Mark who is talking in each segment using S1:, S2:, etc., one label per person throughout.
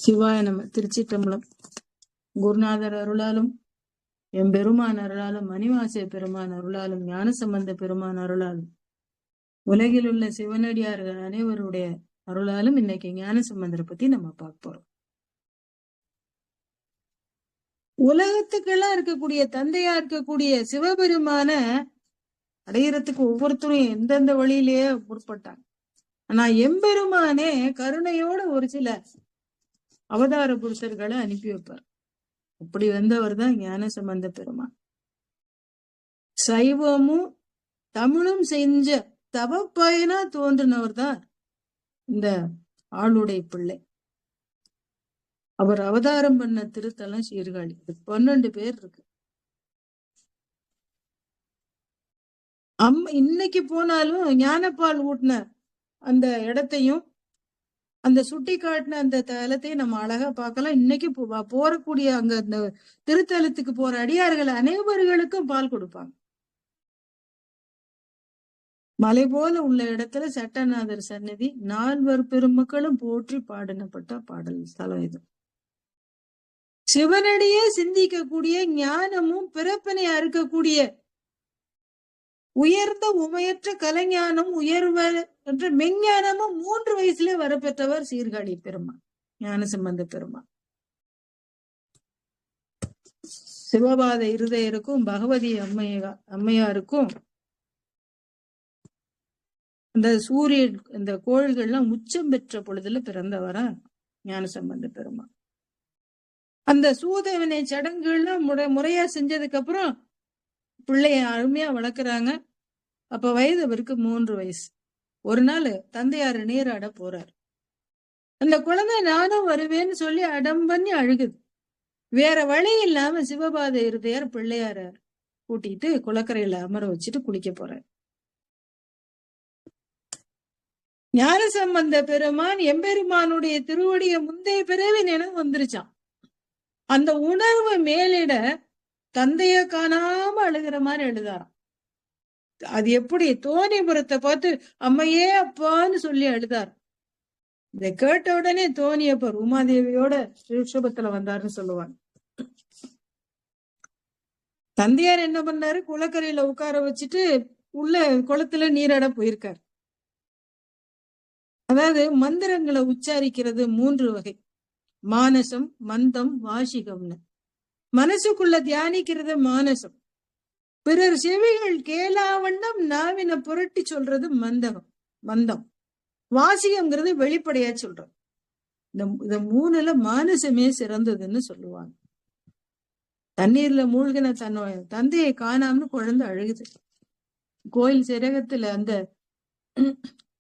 S1: சிவாய நம. திருச்சிற்றம்பலம். குருநாதர் அருளாலும் எம்பெருமான் அருளாலும் மணிவாச பெருமான் அருளாலும் ஞானசம்பந்த பெருமான் அருளாலும் உலகில் உள்ள சிவனடியார்கள் அனைவருடைய அருளாலும் இன்னைக்கு ஞானசம்பந்தரை பத்தி நம்ம பார்க்க போறோம். உலகத்துக்கெல்லாம் இருக்கக்கூடிய தந்தையா இருக்கக்கூடிய சிவபெருமான அடையிறதுக்கு ஒவ்வொருத்தரும் எந்தெந்த வழியிலேயே முற்பட்டாங்க. ஆனா எம்பெருமானே கருணையோட ஒரு சில அவதார புருஷர்களை அனுப்பி வைப்பார். அப்படி வந்தவர் தான் ஞானசம்பந்த பெருமான். சைவமும் தமிழும் செஞ்ச தவப்பயனா தோன்றினவர் தான் இந்த ஆளுடைய பிள்ளை. அவர் அவதாரம் பண்ண திருத்தலம் சீர்காழி. 12 பேர் இருக்கு. இன்னைக்கு போனாலும் ஞானப்பால் ஊட்டின அந்த இடத்தையும் அந்த சுட்டி காட்டின அந்த தலத்தையும் நம்ம அழகா பார்க்கலாம். இன்னைக்கு போறக்கூடிய அங்க அந்த திருத்தலத்துக்கு போற அடியார்கள் அனைவர்களுக்கும் பால் கொடுப்பாங்க. மலை போல உள்ள இடத்துல சட்டநாதர் சன்னதி, 4 பெருமக்களும் போற்றி பாடினப்பட்ட பாடல் ஸ்தலம் இது. சிவனடியே சிந்திக்கக்கூடிய ஞானமும் பிறப்பினை அறுக்கக்கூடிய உயர்ந்த உமையற்ற கலைஞானம் உயர்வ என்ற மெஞ்ஞானமும் 3 வயசுல வரப்பெற்றவர் சீர்காழி பெருமான் ஞானசம்பந்த பெருமான். சிவபாத இருதயருக்கும் பகவதி அம்மையாருக்கும் அந்த சூரியன் இந்த கோள்கள்லாம் உச்சம் பெற்ற பொழுதுல பிறந்தவரா ஞானசம்பந்த பெருமான். அந்த சூதவினை சடங்குகள்லாம் முறையா செஞ்சதுக்கு அப்புறம் பிள்ளைய அருமையா வளர்க்குறாங்க. அப்ப வயது அவருக்கு 3 வயசு. ஒரு நாள் தந்தையாரு நீராட போறார். அந்த குழந்தை நானும் வருவேன்னு சொல்லி அடம் பண்ணி அழுகுது. வேற வழி இல்லாம சிவபாத இருதையார் பிள்ளையார கூட்டிட்டு குளக்கரையில அமர வச்சுட்டு குளிக்க போறார். ஞானசம்பந்த பெருமான் எம்பெருமானுடைய திருவடிய முந்தைய பிறவி நினைவு வந்துருச்சான். அந்த உணர்வு மேலிட தந்தைய காணாம அழுகிற மாதிரி எழுதாராம். அது எப்படி தோணிபுரத்தை பார்த்து அம்மையே அப்பான்னு சொல்லி அழுதார். இதை கேட்ட உடனே தோணியப்பர் உமாதேவியோட ரிஷபத்துல வந்தாருன்னு சொல்லுவாங்க. தந்தையார் என்ன பண்ணாரு, குளக்கரையில உட்கார வச்சுட்டு உள்ள குளத்துல நீராட போயிருக்காரு. அதாவது மந்திரங்களை உச்சாரிக்கிறது 3 வகை: மானசம், மந்தம், வாசிகம்னு. மனசுக்குள்ள தியானிக்கிறது மானசம். பிறர் செவிகள் கேளாவண்ணம் நாவின புரட்டி சொல்றது மந்தம். வாசிகம்ங்கிறது வெளிப்படையா சொல்றது. இந்த 3ல மானசமே சிறந்ததுன்னு சொல்லுவாங்க. தண்ணீர்ல மூழ்கின தந்தையை காணாமனு குழந்தை அழுகுது. கோயில் சிறகத்துல அந்த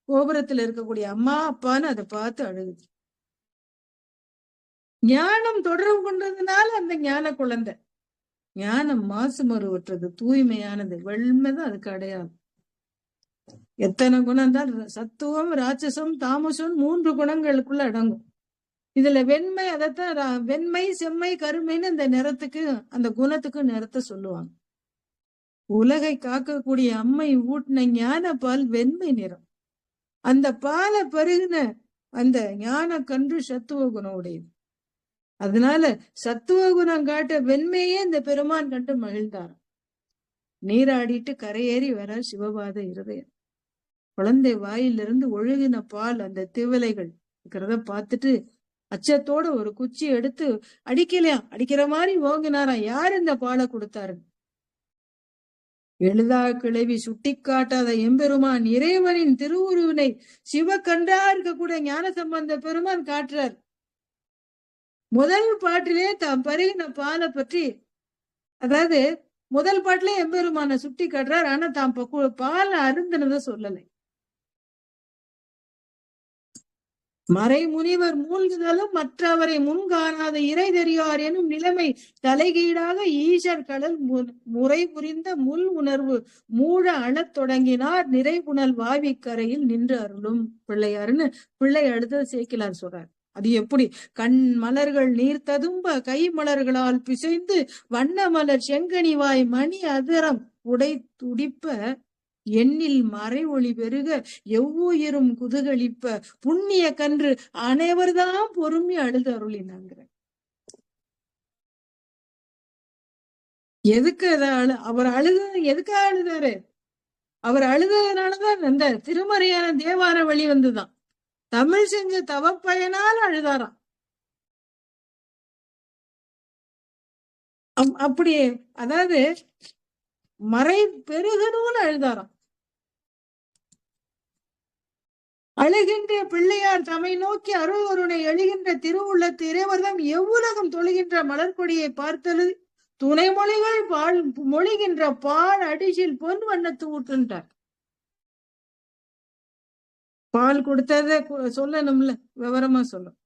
S1: கோபுரத்துல இருக்கக்கூடிய அம்மா அப்பான்னு அதை பார்த்து அழுகுது. ஞானம் தொடர்பு கொண்டதுனால அந்த ஞான குழந்தை. ஞானம் மாசு மறுவற்றது, தூய்மையானது, வெண்மைதான் அதுக்கு அடையாளம். எத்தனை குணம் தான், சத்துவம், ராட்சசம், தாமசம் 3 குணங்களுக்குள்ள அடங்கும். இதுல வெண்மை, அதைத்தான் வெண்மை, செம்மை, கருமைன்னு அந்த நிறத்துக்கு அந்த குணத்துக்கு நிறத்தை சொல்லுவாங்க. உலகை காக்கக்கூடிய அம்மை ஊட்டின ஞான பால் வெண்மை நிறம். அந்த பாலை பருகின அந்த ஞான கன்று சத்துவ குணம் உடையது. அதனால சத்துவ குணம் காட்ட வெண்மையே இந்த பெருமான் கண்டு மகிழ்ந்தார். நீராடிட்டு கரையேறி வர சிவபாத இருதயம். குழந்தை வாயிலிருந்து ஒழுகின பால் அந்த திவலைகள் இருக்கிறத பார்த்துட்டு அச்சத்தோட ஒரு குச்சி எடுத்து அடிக்கிற மாதிரி ஓங்கினாராம். யார் இந்த பாலை கொடுத்தாரு? எழுதா கிளவி சுட்டி காட்டாத எம்பெருமான் இறைவனின் திருவுருவினை சிவகன்றா இருக்கக்கூடிய ஞானசம்பந்த பெருமான் காட்டுறார். முதல் பாட்டிலே தாம் பருகின பாலை பற்றி, அதாவது முதல் பாட்டிலே எம்பெருமான சுட்டி காட்டுறார். ஆனா தாம் பால் அருந்தினத சொல்லலை. மறை முனிவர் மூழ்குதலும் மற்றவரை முன்காணாத இறை தெரியார் எனும் நிலைமை தலைகீடாக ஈஷர் கடல் முறை புரிந்த முள் உணர்வு மூழ அழத் தொடங்கினார். நிறைபுணல் வாவிக்கரையில் நின்று அருளும் பிள்ளையாருன்னு பிள்ளை அடுத்த சேக்கிலார் சொல்றார். அது எப்படி? கண் மலர்கள் நீர் ததும்ப கை மலர்களால் பிசைந்து வண்ண மலர் செங்கனிவாய் மணி அதரம் உடை துடிப்ப எண்ணில் மறை ஒளி பெருக எவ்வுயிரும் குதுகலிப்ப புண்ணிய கன்று அனைவர்தான் பொறுமை அழுது அருளினாங்கிற. எதுக்கு அவர் அழுது எதுக்காக அழுதாரு? அவர் அழுததுனாலதான் இந்த திருமறையான தேவார வழி வந்துதான். தமிழ் செஞ்ச தவப்பயனால் அழுதாராம். அப்படியே அதாவது மறை பெருகணும்னு அழுதாராம். அழுகின்ற பிள்ளையார் தம்மை நோக்கி அருள் ஒருவனை எழுகின்ற திருவுள்ளத்து இறைவர்தம் எவ்வுலகம் தொழுகின்ற மலர்கொடியை பார்த்தது துணை மொழிகள் பால் மொழிகின்ற பால் அடிசில் பொன் வண்ணத்து ஊற்றுன்றார். பால் கொடுத்தத சொல்லணும்ல, விவரமா சொல்லும்.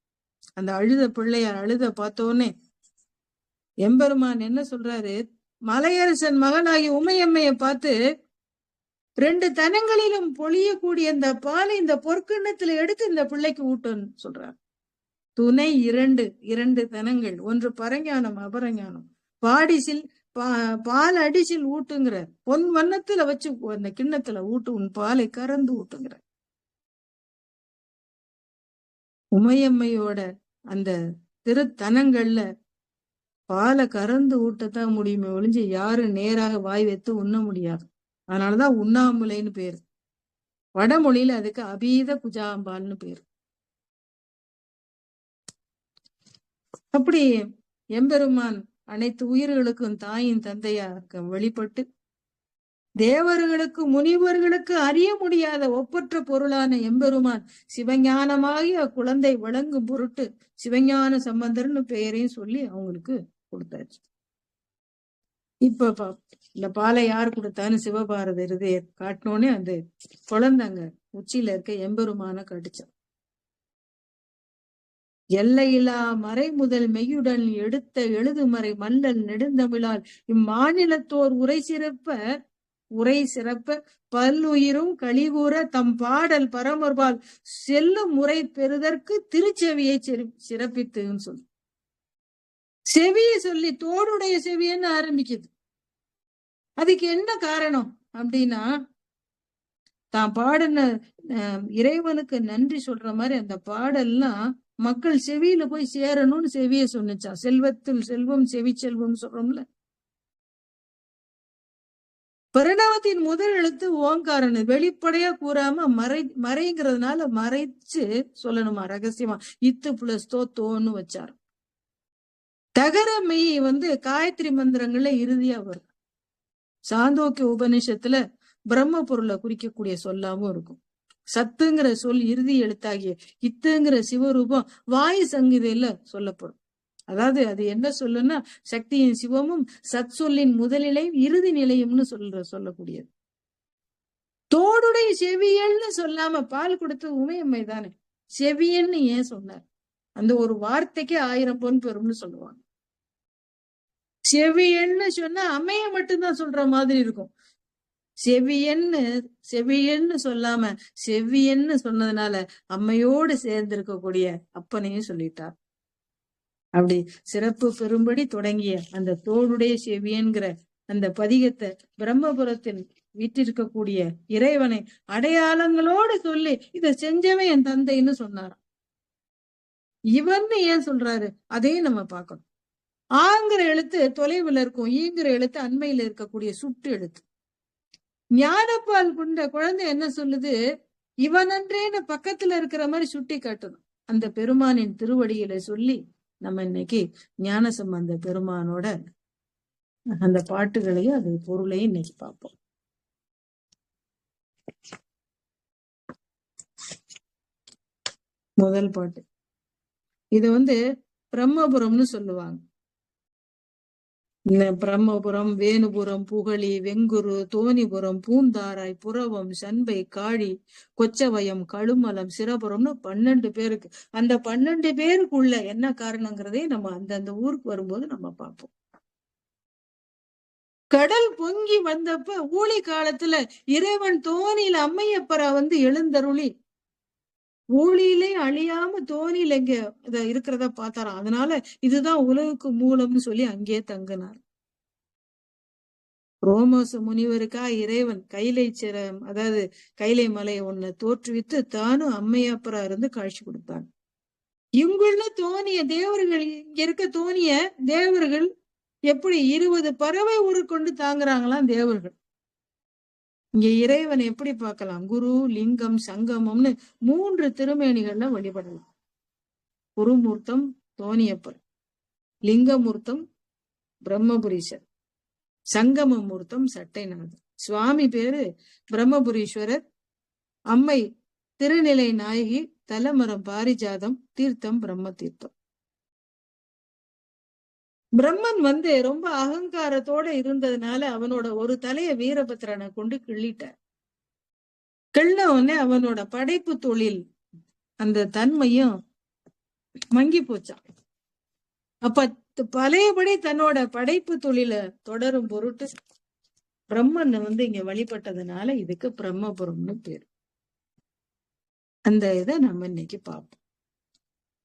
S1: அந்த அழுத பிள்ளையார் அழுத பார்த்தோன்னே எம்பெருமான் என்ன சொல்றாரு, மலையரசன் மகனாகி உமையம்மைய பார்த்து 2 தனங்களிலும் பொழியக்கூடிய இந்த பாலை இந்த பொற்கிண்ணத்துல எடுத்து இந்த பிள்ளைக்கு ஊட்டுன்னு சொல்றார். துணை 2 தனங்கள், ஒன்று பரஞானம் அபரஞானம். பாடிசில் பால் அடிசில் ஊட்டுங்கிற, பொன் வண்ணத்துல வச்சு அந்த கிண்ணத்துல ஊட்டு, உன் பாலை கறந்து ஊட்டுங்கிற. உமையம்மையோட அந்த திருத்தனங்கள்ல பாலை கறந்து ஊட்டத்தான் முடியுமே ஒழிஞ்சு யாரும் நேராக வாய் வைத்து உண்ண முடியாது. அதனாலதான் உண்ணாமுலைன்னு பேரு. வடமொழியில அதுக்கு அபீத குஜாம்பால்னு பேரு. அப்படி எம்பெருமான் அனைத்து உயிர்களுக்கும் தாயின் தந்தையாக வெளிப்பட்டு தேவர்களுக்கு முனிவர்களுக்கு அறிய முடியாத ஒப்பற்ற பொருளான எம்பெருமான் சிவஞானமாகி அக்குழந்தை விளங்கும் பொருட்டு சிவஞான சம்பந்தர்னு பெயரையும் சொல்லி அவங்களுக்கு கொடுத்தாச்சு. இப்ப இந்த பாலை யார் கொடுத்தான்னு சிவபாரத இருதய காட்டினோடனே அந்த குழந்தைங்க உச்சியில இருக்க எம்பெருமான கடிச்சான். எல்லையிலா மறை முதல் மெய்யுடன் எடுத்த எழுதுமறை மல்லல் நெடுந்தமிழால் இம்மாநிலத்தோர் உரை சிறப்ப பல்லுயிரும் கலிகூற தம் பாடல் பரமர்பால் செல்லும் முறை பெறுதற்கு திருச்செவியை சிறப்பித்துன்னு சொல்லு. செவியை சொல்லி தோடுடைய செவியன்னு ஆரம்பிக்குது. அதுக்கு என்ன காரணம் அப்படின்னா, தான் பாடின இறைவனுக்கு நன்றி சொல்ற மாதிரி அந்த பாடல்லாம் மக்கள் செவியில போய் சேரணும்னு செவிய சொன்னிச்சா. செல்வத்தில் செல்வம் செவி செல்வம் சொல்றோம்ல. பிரணவத்தின் முதல் எழுத்து ஓங்காரன் வெளிப்படையா கூறாம மறைங்கிறதுனால மறைச்சு சொல்லணுமா ரகசியமா. இத்து பிளஸ் தோன்னு வச்சாரு. தகர மெய் காயத்ரி மந்திரங்கள்ல இறுதியா வரும். சாந்தோக்கிய உபநிஷத்துல பிரம்ம பொருளை குறிக்கக்கூடிய சொல்லாவும் இருக்கும். சத்துங்கிற சொல் இறுதி எழுத்தாகிய இத்துங்கிற சிவரூபம் வாயு சங்கீதையில சொல்லப்படும். அதாவது அது என்ன சொல்லுன்னா, சக்தியின் சிவமும் சத் சொல்லின் முதலிலையும் இறுதி நிலையும்னு சொல்லக்கூடியது. தோடுடைய செவியல்னு சொல்லாம பால் கொடுத்து உமையம்மை தானே செவியன்னு ஏன் சொன்னார்? அந்த ஒரு வார்த்தைக்கு 1000 பொன் பெறும்னு சொல்லுவாங்க. செவியன்னு சொன்னா அம்மைய மட்டும்தான் சொல்ற மாதிரி இருக்கும். செவியன்னு சொல்லாம செவ்வியன்னு சொன்னதுனால அம்மையோடு சேர்ந்து இருக்கக்கூடிய அப்பனையும் சொல்லிட்டார். அப்படி சிறப்பு பெறும்படி தொடங்கிய அந்த தோளுடைய செவியன்கிற அந்த பதிகத்தை பிரம்மபுரத்தில் வீட்டிருக்கக்கூடிய இறைவனை அடையாளங்களோடு சொல்லி இத செஞ்சவன் என் தந்தைன்னு சொன்னாராம். இவன்னு ஏன் சொல்றாரு அதையும் நம்ம பார்க்கணும். ஆங்கிற எழுத்து தொலைவுல இருக்கும், ஈங்கிற எழுத்து அண்மையில இருக்கக்கூடிய சுட்டு எழுத்து. ஞானப்பால் கொண்ட குழந்தை என்ன சொல்லுது, இவனன்றேன்னு பக்கத்துல இருக்கிற மாதிரி சுட்டி காட்டணும். அந்த பெருமானின் திருவடியில சொல்லி நம்ம இன்னைக்கு ஞான சம்பந்த பெருமானோட அந்த பாட்டுகளையும் அது பொருளையும் இன்னைக்கு பார்ப்போம். முதல் பாட்டு இது பிரம்மபுரம்னு சொல்லுவாங்க. பிரம்மபுரம், வேணுபுரம், புகழி, வெங்குரு, தோணிபுரம், பூந்தாராய், புறவம், சண்பை, காழி, கொச்சவயம், கழுமலம், சிரபுரம்னு 12 பேருக்கு. அந்த 12 பேருக்குள்ள என்ன காரணங்கிறதே நம்ம அந்தந்த ஊருக்கு வரும்போது நம்ம பார்ப்போம். கடல் பொங்கி வந்தப்ப ஊழி காலத்துல இறைவன் தோணியில அம்மையப்பரா எழுந்தருளி ஊழியிலே அழியாம தோணியில இங்க இருக்கிறத பார்த்தாராம். அதனால இதுதான் உலகுக்கு மூலம்னு சொல்லி அங்கேயே தங்கினார். ரோமோச முனிவருக்கா இறைவன் கைலை அதாவது கைலை மலையை ஒண்ணு தோற்றுவித்து தானும் அம்மையப்பரா இருந்து காட்சி கொடுத்தான். இங்குள்ள தோணிய தேவர்கள், இங்க இருக்க தோணிய தேவர்கள் எப்படி 20 பறவை உருக்கொண்டு தாங்குறாங்களாம் தேவர்கள். இங்க இறைவன் எப்படி பார்க்கலாம்? குரு, லிங்கம், சங்கமம்னு 3 திருமேனிகள்ல வழிபடலாம். குருமூர்த்தம் தோணியப்பர், லிங்கமூர்த்தம் பிரம்மபுரீஸ்வர், சங்கம மூர்த்தம் சட்டைநாதர். சுவாமி பேரு பிரம்மபுரீஸ்வரர், அம்மை திருநிலை நாயகி, தலமரம் பாரிஜாதம், தீர்த்தம் பிரம்ம தீர்த்தம். பிரம்மன் ரொம்ப அகங்காரத்தோட இருந்ததுனால அவனோட ஒரு தலைய வீரபத்ரனை கொண்டு கிள்ளிட்டார். கிள்ள உடனே அவனோட படைப்பு தொழில் அந்த தன்மையும் மங்கி போச்சான். அப்ப பழையபடி தன்னோட படைப்பு தொழில தொடரும் பொருட்டு பிரம்மன் இங்க வழிபட்டதுனால இதுக்கு பிரம்மபுரம்னு பேரு. அந்த இதை நம்ம இன்னைக்கு பார்ப்போம்.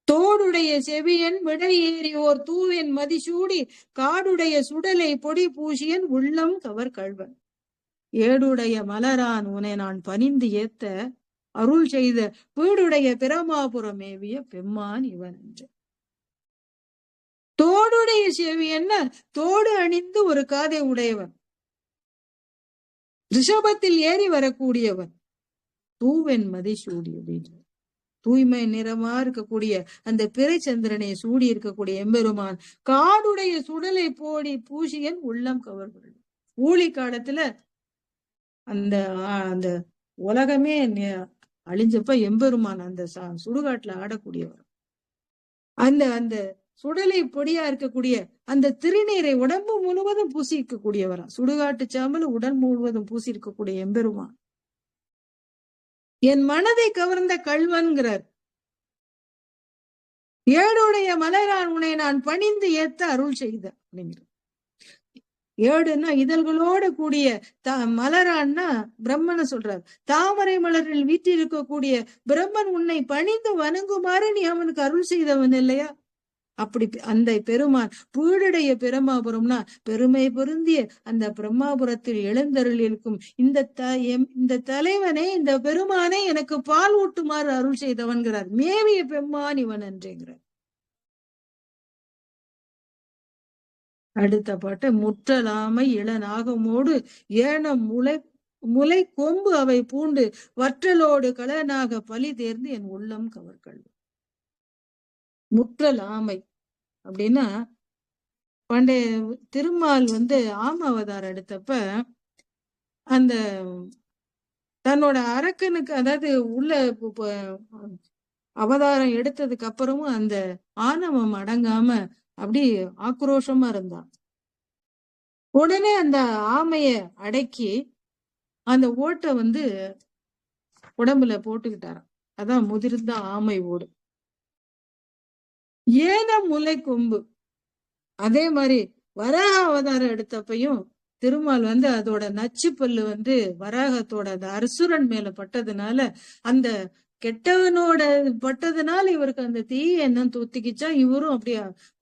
S1: தோடுடைய செவியன் விடை ஏறியோர் தூவென் மதிசூடி காடுடைய சுடலை பொடி பூசியன் உள்ளம் கவர் கள்வன் ஏடுடைய மலரான் உனை நான் பணிந்து ஏத்த அருள் செய்த வீடுடைய பிரமாபுரம் மேவிய பெம்மான் இவன் என்று. தோடுடைய செவியன் தோடு அணிந்து ஒரு காதை உடையவன், ரிஷபத்தில் ஏறி வரக்கூடியவன், தூவென் மதிசூடி அப்படின்னு தூய்மை நிறமா இருக்கக்கூடிய அந்த பிறை சந்திரனை சூடி இருக்கக்கூடிய எம்பெருமான் காடுடைய சுடலை போடி பூசியன் உள்ளம் கவர்கள். ஊழி காலத்துல அந்த அந்த உலகமே அழிஞ்சப்ப எம்பெருமான் அந்த சுடுகாட்டுல ஆடக்கூடியவர். அந்த அந்த சுடலை பொடியா இருக்கக்கூடிய அந்த திருநீரை உடம்பு முழுவதும் பூசி இருக்கக்கூடியவரா. சுடுகாட்டு சாம்பல் உடல் முழுவதும் பூசி இருக்கக்கூடிய எம்பெருமான் என் மனதை கவர்ந்த கள்வன்கிறார். ஏடுடைய மலரான் உன்னை நான் பணிந்து ஏத்த அருள் செய்த அப்படிங்கிற. ஏடுன்னா இதழ்களோட கூடிய மலரான்னா பிரம்மனை சொல்றார். தாமரை மலரில் வீட்டிருக்கக்கூடிய பிரம்மன் உன்னை பணிந்து வணங்குமாறு நீ அவனுக்கு அருள் செய்தவன் இல்லையா? அப்படி அந்த பெருமான் பீடுடைய பிரமாபுரம்னா பெருமை பொருந்திய அந்த பிரம்மாபுரத்தில் எழுந்தருள் இருக்கும் இந்த தலைவனே, இந்த பெருமானே எனக்கு பால் ஊட்டுமாறு அருள் செய்தவன்கிறார். மேவிய பெம்மான் இவன் என்றேங்கிறார். அடுத்த பாட்டு முற்றலாமை இளநாகமோடு ஏனம் முளை கொம்பு அவை பூண்டு வற்றலோடு கலனாக பலி தேர்ந்து என் உள்ளம் கவர்கள். முற்றலாமை அப்படின்னா பண்டைய திருமால் ஆம அவதாரம் எடுத்தப்ப அந்த தன்னோட அரக்கனுக்கு, அதாவது உள்ள அவதாரம் எடுத்ததுக்கு அப்புறமும் அந்த ஆணவம் அடங்காம அப்படி ஆக்ரோஷமா இருந்தான். உடனே அந்த ஆமைய அடக்கி அந்த ஓட்டை உடம்புல போட்டுக்கிட்டாராம். அதான் முதிர்ந்த ஆமை ஓடு. ஏன முலை கொம்பு, அதே மாதிரி வராக அவதாரம் எடுத்தப்பையும் திருமால் அதோட நச்சு பல்லு வராகத்தோட அந்த அசுரன் மேல பட்டதுனால, அந்த கெட்டவனோட பட்டதுனால இவருக்கு அந்த தீய எண்ணம் தூத்திக்கிச்சா. இவரும்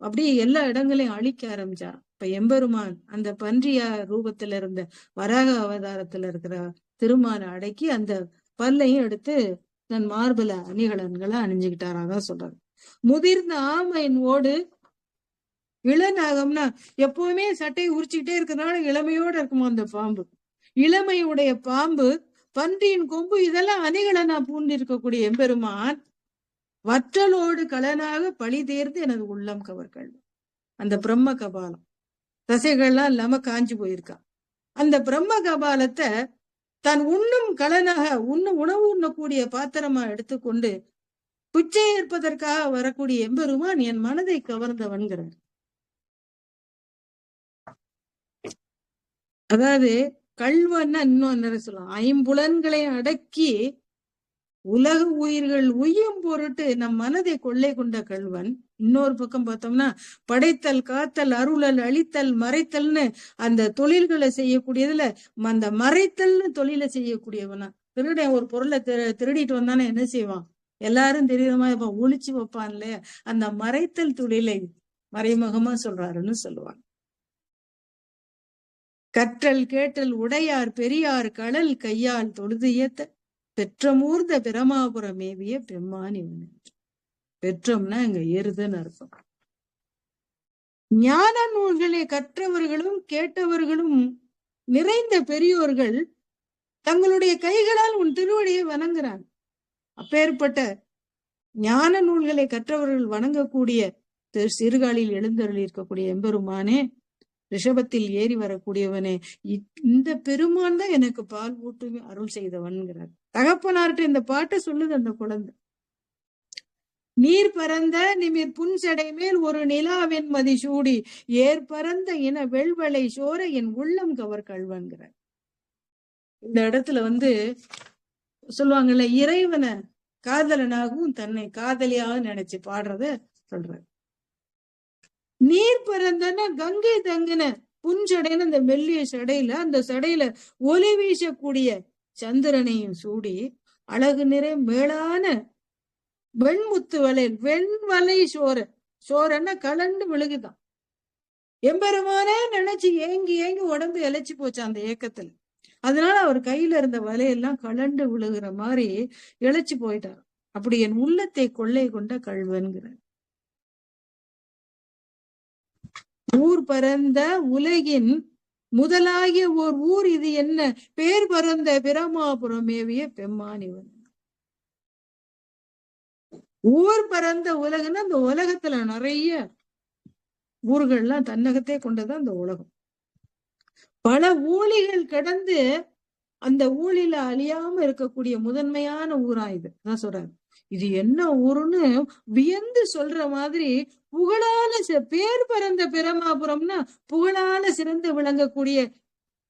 S1: அப்படியே எல்லா இடங்களையும் அழிக்க ஆரம்பிச்சார். இப்ப எம்பெருமான் அந்த பன்றியா ரூபத்துல இருந்த வராக அவதாரத்துல இருக்கிற திருமாலை அடக்கி அந்த பல்லையும் எடுத்து தன் மார்பல அணிகலன்களை அணிஞ்சுக்கிட்டாராதான் சொல்றாரு. முதிர்ந்த ஆமையின் ஓடு இளநாகம்னா எப்பவுமே சட்டையை உரிச்சுக்கிட்டே இருக்கிறதுனால இளமையோட இருக்குமா அந்த பாம்பு. இளமையுடைய பாம்பு, பன்றியின் கொம்பு, இதெல்லாம் அணிகலனா பூண்டு இருக்கக்கூடிய எம்பெருமான் வற்றலோடு கலனாக பழி தேர்ந்து எனது உள்ளம் கவர்கள். அந்த பிரம்ம கபாலம் தசைகள்லாம் இல்லாம காஞ்சி போயிருக்கா. அந்த பிரம்ம கபாலத்தை தான் உண்ணும் கலனாக உணவு உண்ணக்கூடிய பாத்திரமா எடுத்துக்கொண்டு பிச்சை ஏற்பதற்காக வரக்கூடிய எம்பெருமான் என் மனதை கவர்ந்தவன்கிறார். அதாவது கள்வன்னா இன்னும் சொல்லலாம், ஐம்புலன்களை அடக்கி உலக உயிர்கள் உய்யும் பொருட்டு நம் மனதை கொள்ளை கொண்ட கள்வன். இன்னொரு பக்கம் பார்த்தோம்னா படைத்தல், காத்தல், அருளல், அழித்தல், மறைத்தல்னு அந்த தொழில்களை செய்யக்கூடியதுல அந்த மறைத்தல்னு தொழிலை செய்யக்கூடியவனா. திருடன் ஒரு பொருளை திருடிட்டு வந்தானே என்ன செய்வான்? எல்லாரும் தெரியுமா இப்ப ஒளிச்சு வைப்பான் இல்லையா? அந்த மறைத்தல் தொழிலை மறைமுகமா சொல்றாருன்னு சொல்லுவாங்க. கற்றல் கேட்டல் உடையார் பெரியார் களல் கையால் தொழுது ஏத்த பெற்றமூர்ந்த பிரமாபுரம் மேவிய பெம்மான் இவன். பெற்றோம்னா இங்க ஏறுதுன்னு அர்த்தம். ஞான நூல்களை கற்றவர்களும் கேட்டவர்களும் நிறைந்த பெரியோர்கள் தங்களுடைய கைகளால் உன் திருவடியை வணங்குறாங்க. அப்பேற்பட்ட ஞான நூல்களை கற்றவர்கள் வணங்கக்கூடிய சிறுகாலில் எழுந்தருளி இருக்கக்கூடிய எம்பெருமானே, ரிஷபத்தில் ஏறி வரக்கூடியவனே, இந்த பெருமான் தான் எனக்கு பால் ஊட்டுமே அருள் செய்தவன்கிறார். தகப்பனார்கிட்ட இந்த பாட்டை சொல்லுது அந்த குழந்தை. நீர் பரந்த நிமிர் புன்சடை மேல் ஒரு நிலாவின் மதி சூடி ஏர் பரந்த இன வெள்வளை சோர என் உள்ளம் கவர் கல்வன்கிறார். இந்த இடத்துல சொல்லுவாங்கல்ல, இறைவனை காதலனாகவும் தன்னை காதலியாக நினைச்சு பாடுறத சொல்றாரு. நீர் பரந்தன கங்கை தங்கின புன்சடைன்னு அந்த மெல்லிய சடையில, அந்த சடையில ஒளி வீசக்கூடிய சந்திரனையும் சூடி அழகு நிறை மேலான வெண்முத்து வளையல் வெண்வலை சோரன்னா கலண்டு விழுகுதான். எம்பெருமானே நினைச்சு ஏங்கி ஏங்கி உடம்பு இழைச்சி போச்சு அந்த ஏக்கத்துல. அதனால அவர் கையில இருந்த வலையெல்லாம் கலண்டு விழுகிற மாதிரி இழைச்சு போயிட்டார். அப்படி என் உள்ளத்தை கொள்ளை கொண்ட கள்வன்கிறார். ஊர் பரந்த உலகின் முதலாகிய ஓர் ஊர் இது என்ன பேர் பரந்த பிரமாபுரம் மேவிய பெம்மானிவன். ஊர் பரந்த உலகம்னா அந்த உலகத்துல நிறைய ஊர்கள்லாம் தன்னகத்தே கொண்டதான் அந்த உலகம். பல ஊழிகள் கடந்து அந்த ஊழில அழியாம இருக்கக்கூடிய முதன்மையான ஊரா இது தான் சொல்றாரு. இது என்ன ஊருன்னு வியந்து சொல்ற மாதிரி புகழால பேர் பரந்த பிரமாபுரம்னா புகழால சிறந்து விளங்கக்கூடிய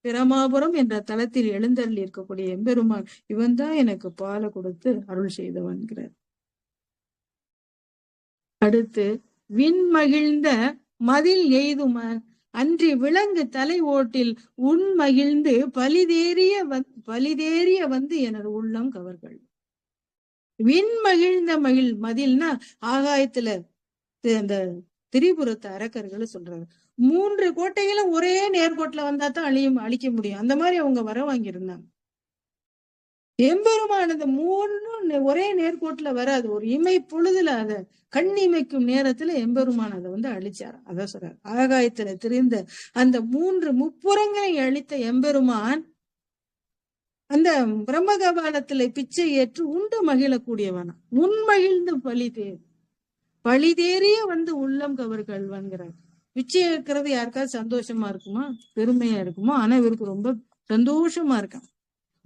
S1: பிரமாபுரம் என்ற தலத்தில் எழுந்தருளி இருக்கக்கூடிய எம்பெருமான் இவன் தான் எனக்கு பாலை கொடுத்து அருள் செய்தவன்கிறார். அடுத்து விண்மகிழ்ந்த மதில் எய்தும அன்றி விலங்கு தலை ஓட்டில் உன் மகிழ்ந்து பலிதேறிய வந்து எனது உள்ளம் கவர்கள். விண்மகிழ்ந்த மதில்னா ஆகாயத்துல அந்த திரிபுரத்து அரக்கர்கள் சொல்றாரு. 3 கோட்டைகளும் ஒரே நேர்கோட்டுல வந்தா தான் அழிக்க முடியும். அந்த மாதிரி அவங்க வர வாங்கியிருந்தாங்க. எம்பெருமானது 3 ஒரே நேர்கோட்டுல வராது. ஒரு இமை பொழுதுல அத கண்ணிமைக்கும் நேரத்துல எம்பெருமான் அதை அழிச்சார். அதான் சொல்றாரு, ஆகாயத்துல திரிந்த அந்த 3 முப்புறங்களை அழித்த எம்பெருமான் அந்த பிரம்மகபாலத்துல பிச்சை ஏற்று உண்டு மகிழக்கூடியவனா உன் மகிழ்ந்து பழிதேறிய வந்து உள்ளம் கவர் கல்வன்கிறார். பிச்சை ஏற்கிறது யாருக்காவது சந்தோஷமா இருக்குமா, பெருமையா இருக்குமா? ஆனா இவருக்கு ரொம்ப சந்தோஷமா இருக்கான்.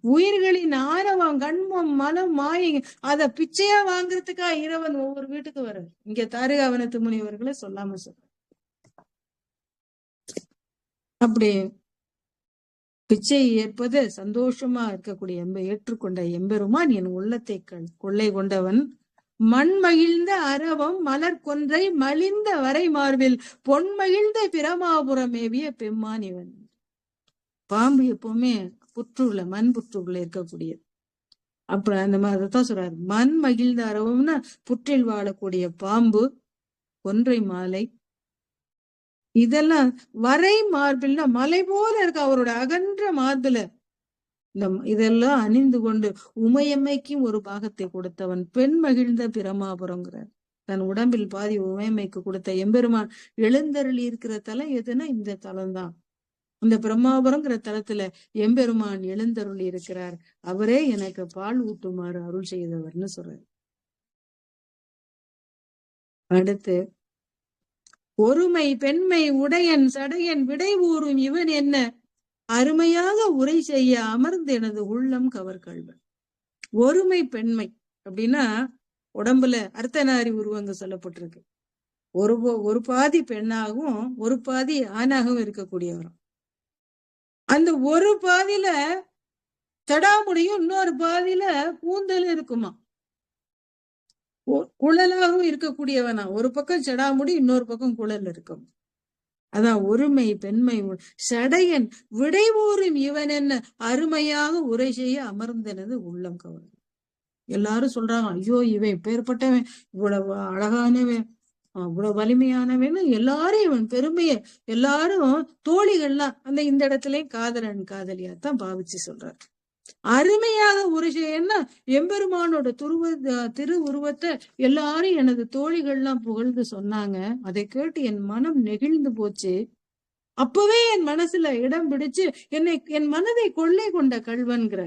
S1: உயிர்களின் ஆணவம் கண்மம் மனம் மாயை அத பிச்சையா வாங்குறதுக்கா இறைவன் ஒவ்வொரு வீட்டுக்கு வர்றாரு. இங்க தாரிகாவனத்து முனிவர்களை சொல்லாம சொல்ற. அப்படி பிச்சை ஏற்பது சந்தோஷமா இருக்கக்கூடிய ஏற்றுக்கொண்ட எம்பெருமான் என் உள்ளத்தை கொள்ளை கொண்டவன். மண் மகிழ்ந்த அரவம் மலர் கொன்றை மலிந்த வரை மார்பில் பொன் மகிழ்ந்த பிரமாபுரம் மேவிய பெம்மான் இவன். பாம்பு எப்பவுமே புற்றுள்ள மண் புற்றுள்ள இருக்கக்கூடியது. அப்புறம் அந்த மாதிரிதான் சொல்றாரு. மண் மகிழ்ந்த அரவம்னா புற்றில் வாழக்கூடிய பாம்பு, கொன்றை மாலை, இதெல்லாம் வரை மார்பில்னா மலை போல இருக்க அவரோட அகன்ற மார்பில இதெல்லாம் அணிந்து கொண்டு உமையம்மைக்கும் ஒரு பாகத்தை கொடுத்தவன். பெண் மகிழ்ந்த பிரமாபுரங்கிறார். தன் உடம்பில் பாதி உமையம்மைக்கு கொடுத்த எம்பெருமான் எழுந்தருளி இருக்கிற தலம் எதுன்னா இந்த தலம்தான். இந்த பிரம்மாபுரங்கிற தலத்துல எம்பெருமான் எழுந்தருளி இருக்கிறார். அவரே எனக்கு பால் ஊட்டுமாறு அருள் செய்தவர்னு சொல்றாரு. அடுத்து ஒருமை பெண்மை உடையன் சடையன் விடை ஊறும் இவன் என்ன அருமையாக உரை செய்ய அமர்ந்து எனது உள்ளம் கவர் கல்வன். ஒருமை பெண்மை அப்படின்னா உடம்புல அர்த்தநாரி உருவங்க சொல்லப்பட்டிருக்கு. ஒரு பாதி பெண்ணாகவும் ஒரு பாதி ஆணாகவும் இருக்கக்கூடியவரும். அந்த ஒரு பாதியில சடாமுடியும் இன்னொரு பாதியில கூந்தல் இருக்குமா. குழலாகவும் இருக்கக்கூடியவனா. ஒரு பக்கம் சடாமுடி இன்னொரு பக்கம் குழல் இருக்கும். அதான் ஒருமை பெண்மை. சடையன் விடைவோரும் இவன் என்ன அருமையாக உரை செய்ய அமர்ந்தனது உள்ளம் கவர். எல்லாரும் சொல்றாங்க, ஐயோ இவன் பேர்பட்டவன், இவ்வளவு அழகானவன், அவ்வளவு வலிமையானவன், எல்லாரும் இவன் பெருமைய எல்லாரும் தோழிகள்லாம் அந்த இந்த இடத்துலயும் காதலன் காதலியாத்தான் பாவிச்சு சொல்றாரு. அருமையாக ஒரு என்ன எம்பெருமானோட திரு உருவத்தை எல்லாரும் எனது தோழிகள்லாம் புகழ்ந்து சொன்னாங்க. அதை கேட்டு என் மனம் நெகிழ்ந்து போச்சு. அப்பவே என் மனசுல இடம் பிடிச்சு என் மனதை கொள்ளை கொண்ட கள்வன்கிற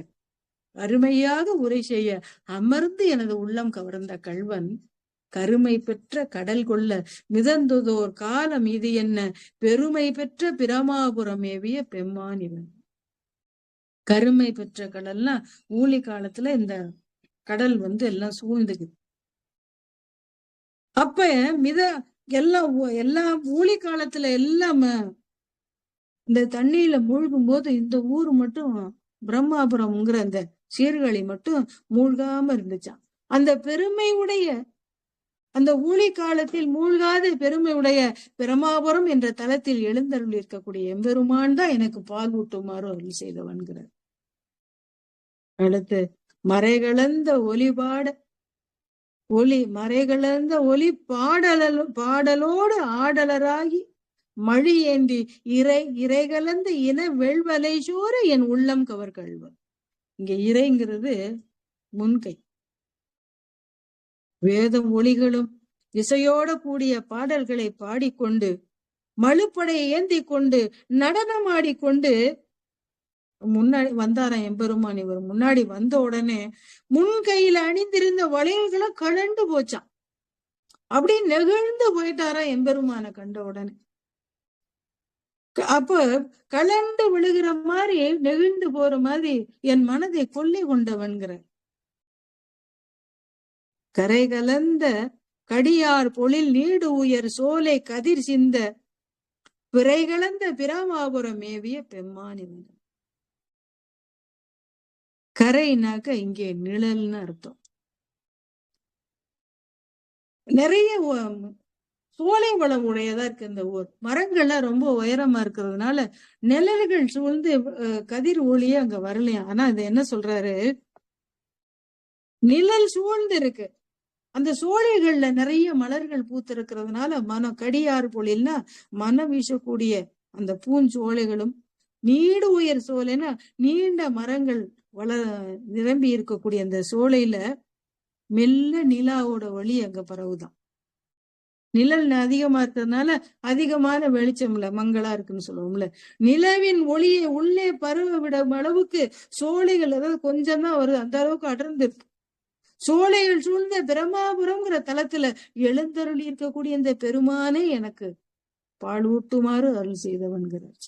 S1: அருமையாக உரை செய்ய அமர்ந்து எனது உள்ளம் கவர்ந்த கள்வன், கருமை பெற்ற கடல் கொள்ள மிதந்ததோர் காலம் இது என்ன, பெருமை பெற்ற பிரமாபுரம் ஏவிய பெம்மான் இவன். கருமை பெற்ற கடல்னா ஊழி காலத்துல இந்த கடல் எல்லாம் சூழ்ந்துக்குது. அப்ப எல்லாம் ஊழி காலத்துல எல்லாம் இந்த தண்ணியில மூழ்கும் போது இந்த ஊரு மட்டும் பிரம்மாபுரம்ங்கிற அந்த சீர்காழி மட்டும் மூழ்காம இருந்துச்சான். அந்த பெருமை உடைய அந்த ஊழி காலத்தில் மூழ்காத பெருமை உடைய பிரமாபுரம் என்ற தலத்தில் எழுந்தருள் இருக்கக்கூடிய எம்பெருமான் தான் எனக்கு பால் ஊட்டுமாறு அருள் செய்தவன்கிறார். அடுத்து மறைகளந்த மறைகளந்த ஒலி பாடலோடு ஆடலராகி மழி ஏந்தி இறைகலந்த இன வெள்வலை சோர என் உள்ளம் கவர் கள்வன். இங்க இறைங்கிறது முன்கை. வேதம் ஒளிகளும் இசையோட கூடிய பாடல்களை பாடிக்கொண்டு மழுப்படையை ஏந்தி கொண்டு நடனமாடிக்கொண்டு முன்னாடி வந்தாராம் எம்பெருமான். இவர் முன்னாடி வந்த உடனே முன்கையில அணிந்திருந்த வளையல்களும் கலண்டு போச்சான். அப்படி நெகிழ்ந்து போயிட்டாராம் எம்பெருமான கண்ட உடனே. அப்ப கலண்டு விழுகிற மாதிரி நெகிழ்ந்து போற மாதிரி என் மனதை கொள்ளை கொண்டவன்கிற. கரை கலந்த கடியார் பொழில் நீடு உயர் சோலை கதிர் சிந்த பிறை கலந்த பிரமாபுரம் மேவிய பெம்மான். கரைனாக்க இங்கே நிழல்னு அர்த்தம். நிறைய சோலை வளம் உடையதா இருக்கு இந்த ஊர். மரங்கள்லாம் ரொம்ப உயரமா இருக்கிறதுனால நிழல்கள் சூழ்ந்து கதிர் ஒளியே அங்க வரலையா. ஆனா இது என்ன சொல்றாரு, நிழல் சூழ்ந்து இருக்கு. அந்த சோலைகள்ல நிறைய மலர்கள் பூத்து இருக்கிறதுனால கடியார் பொழில்னா மனம் வீசக்கூடிய அந்த பூஞ்சோலைகளும், நீடு உயர் சோலைன்னா நீண்ட மரங்கள் நிரம்பி இருக்கக்கூடிய அந்த சோலையில மெல்ல நிலாவோட ஒளி அங்க பரவுதான். நிழல் அதிகமா இருக்கிறதுனால அதிகமான வெளிச்சம்ல மங்களா இருக்குன்னு சொல்லுவோம்ல. நிலவின் ஒளியை உள்ளே பரவ விட அளவுக்கு சோலைகள், அதாவது கொஞ்சம் தான் வருது, அந்த அளவுக்கு அடர்ந்து இருக்கு. சோலைகள் சூழ்ந்த பிரமாபுரம்ங்கிற தலத்துல எழுந்தருளி இருக்கக்கூடிய இந்த பெருமானே எனக்கு பால் ஊட்டுமாறு அருள் செய்தவன்கிறார்.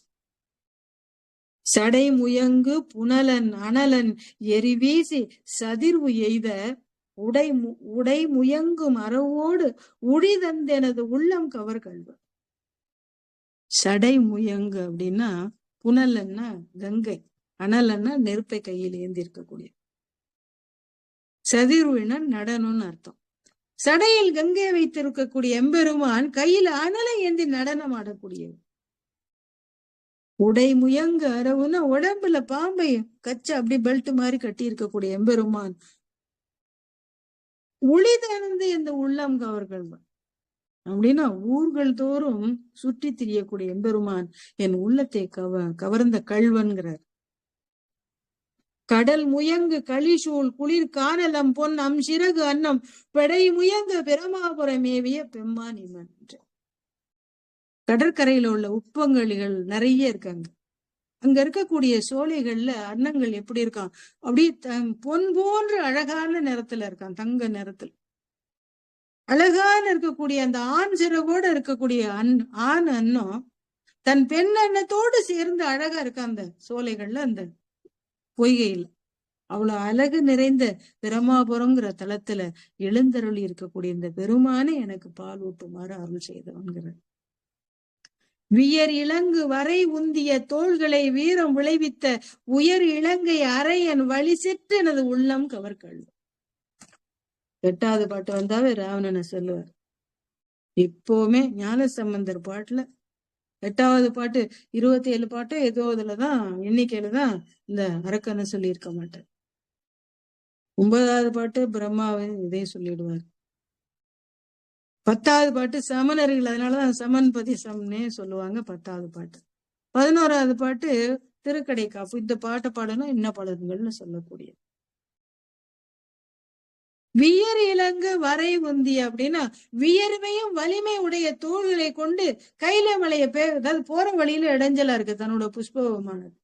S1: சடை முயங்கு புனலன் அனலன் எரிவீசி சதிர்வு எய்த உடை முயங்கும் அறவோடு உழிதந்தெனது உள்ளம் கவர் கள்வன். சடை முயங்கு அப்படின்னா புனலன்னா கங்கை, அனலன்னா நெருப்பை கையில் ஏந்தி இருக்கக்கூடிய, சதிர்வுனா நடனம்னு அர்த்தம். சடையில் கங்கை வைத்திருக்கக்கூடிய எம்பெருமான் கையில அனலை ஏந்தி நடனம் ஆடக்கூடியது. உடை முயங்கு அரவுன்னா உடம்புல பாம்பை கச்ச அப்படி பெல்ட் மாதிரி கட்டி இருக்கக்கூடிய எம்பெருமான் உளிதந்து இந்த உள்ளம் கவர்கள் அப்படின்னா ஊர்கள் தோறும் சுற்றி திரியக்கூடிய எம்பெருமான் என் உள்ளத்தை கவர்ந்த கள்வன்கிறார். கடல் முயங்கு களிசூழ் குளிர் காணலம் பொன் சிறகு அன்னம் பெடை முயங்கு பிரமாபுரம் மேவிய பெம்மான் இவன். கடற்கரையில உள்ள உப்பங்கழிகள் நிறைய இருக்காங்க. அங்க இருக்கக்கூடிய சோலைகள்ல அன்னங்கள் எப்படி இருக்கான், அப்படியே பொன் போன்ற அழகான நிறத்துல இருக்கான், தங்க நிறத்துல அழகான இருக்கக்கூடிய அந்த ஆண் சிறகோட இருக்கக்கூடிய ஆண் அன்னம் தன் பெண் அன்னத்தோடு சேர்ந்து அழகா இருக்கான் அந்த சோலைகள்ல, அந்த பொய்கையில. அவ்வளவு அழகு நிறைந்த பிரமாபுரம்ங்கிற தலத்துல எழுந்தருளி இருக்கக்கூடிய இந்த பெருமானே எனக்கு பால் ஊட்டுமாறு அருள் செய்தவன்கிறார். வியர் இலங்கு வரை உந்திய தோள்களை வீரம் விளைவித்த உயர் இலங்கை அரையன் வழி செற்று எனது உள்ளம் கவர்கள். 8வது பாட்டு வந்தாவே ராவணனை சொல்லுவார். இப்பவுமே ஞானசம்பந்தர் பாட்டுல 8வது பாட்டு 27 பாட்டு ஏதோ இதுலதான் எண்ணிக்கையிலதான் இந்த அரக்கனை சொல்லி இருக்க மாட்டார். 9வது பாட்டு பிரம்மாவை இதையும் சொல்லிடுவார். 10வது பாட்டு சமணர்கள், அதனாலதான் சமன் பதிசம்னே சொல்லுவாங்க 10வது பாட்டு. 11வது பாட்டு திருக்கடை காப்பு. இந்த பாட்டை பாடணும் என்ன பாடல்கள்னு சொல்லக்கூடிய வியர் இலங்கு வரை உந்தி அப்படின்னா வியர்வையும் வலிமை உடைய தோள்களை கொண்டு கையில மலைய அதாவது போற வழியில இடைஞ்சலா இருக்கு தன்னோட புஷ்பமானது,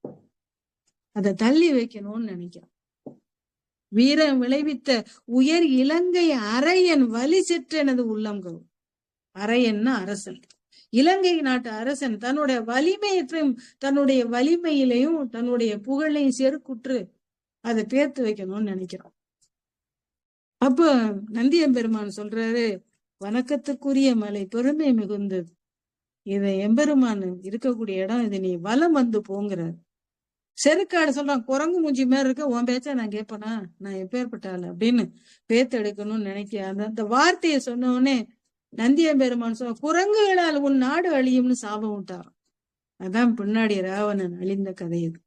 S1: அதை தள்ளி வைக்கணும்னு நினைக்கிறான். வீரம் விளைவித்த உயர் இலங்கை அரையன் வலி செற்றனது உள்ளங்கோ. அரையன்னா அரசன், இலங்கை நாட்டு அரசன் தன்னுடைய வலிமையற்றையும் தன்னுடைய வலிமையிலையும் தன்னுடைய புகழையும் செருக்குற்று அதை பேர்த்து வைக்கணும்னு நினைக்கிறான். அப்ப நந்தியம்பெருமான் சொல்றாரு, வணக்கத்துக்குரிய மலை பெருமை மிகுந்தது, இதை எம்பெருமான் இருக்கக்கூடிய இடம், இது நீ வலம் வந்து போங்கிறார். செருக்காடு சொல்றான், குரங்கு மூஞ்சி மாதிரி இருக்க உன் பேச்சா நான் கேட்பேனா, நான் எப்பேற்பட்டாள் அப்படின்னு பேத்து எடுக்கணும்னு நினைக்க அந்த வார்த்தையை சொன்ன உடனே நந்தியம்பெருமான் சொன்ன, குரங்குகளால் உன் நாடு அழியும்னு சாபம் விட்டார். அதான் பின்னாடி ராவணன் அழிந்த கதை இது.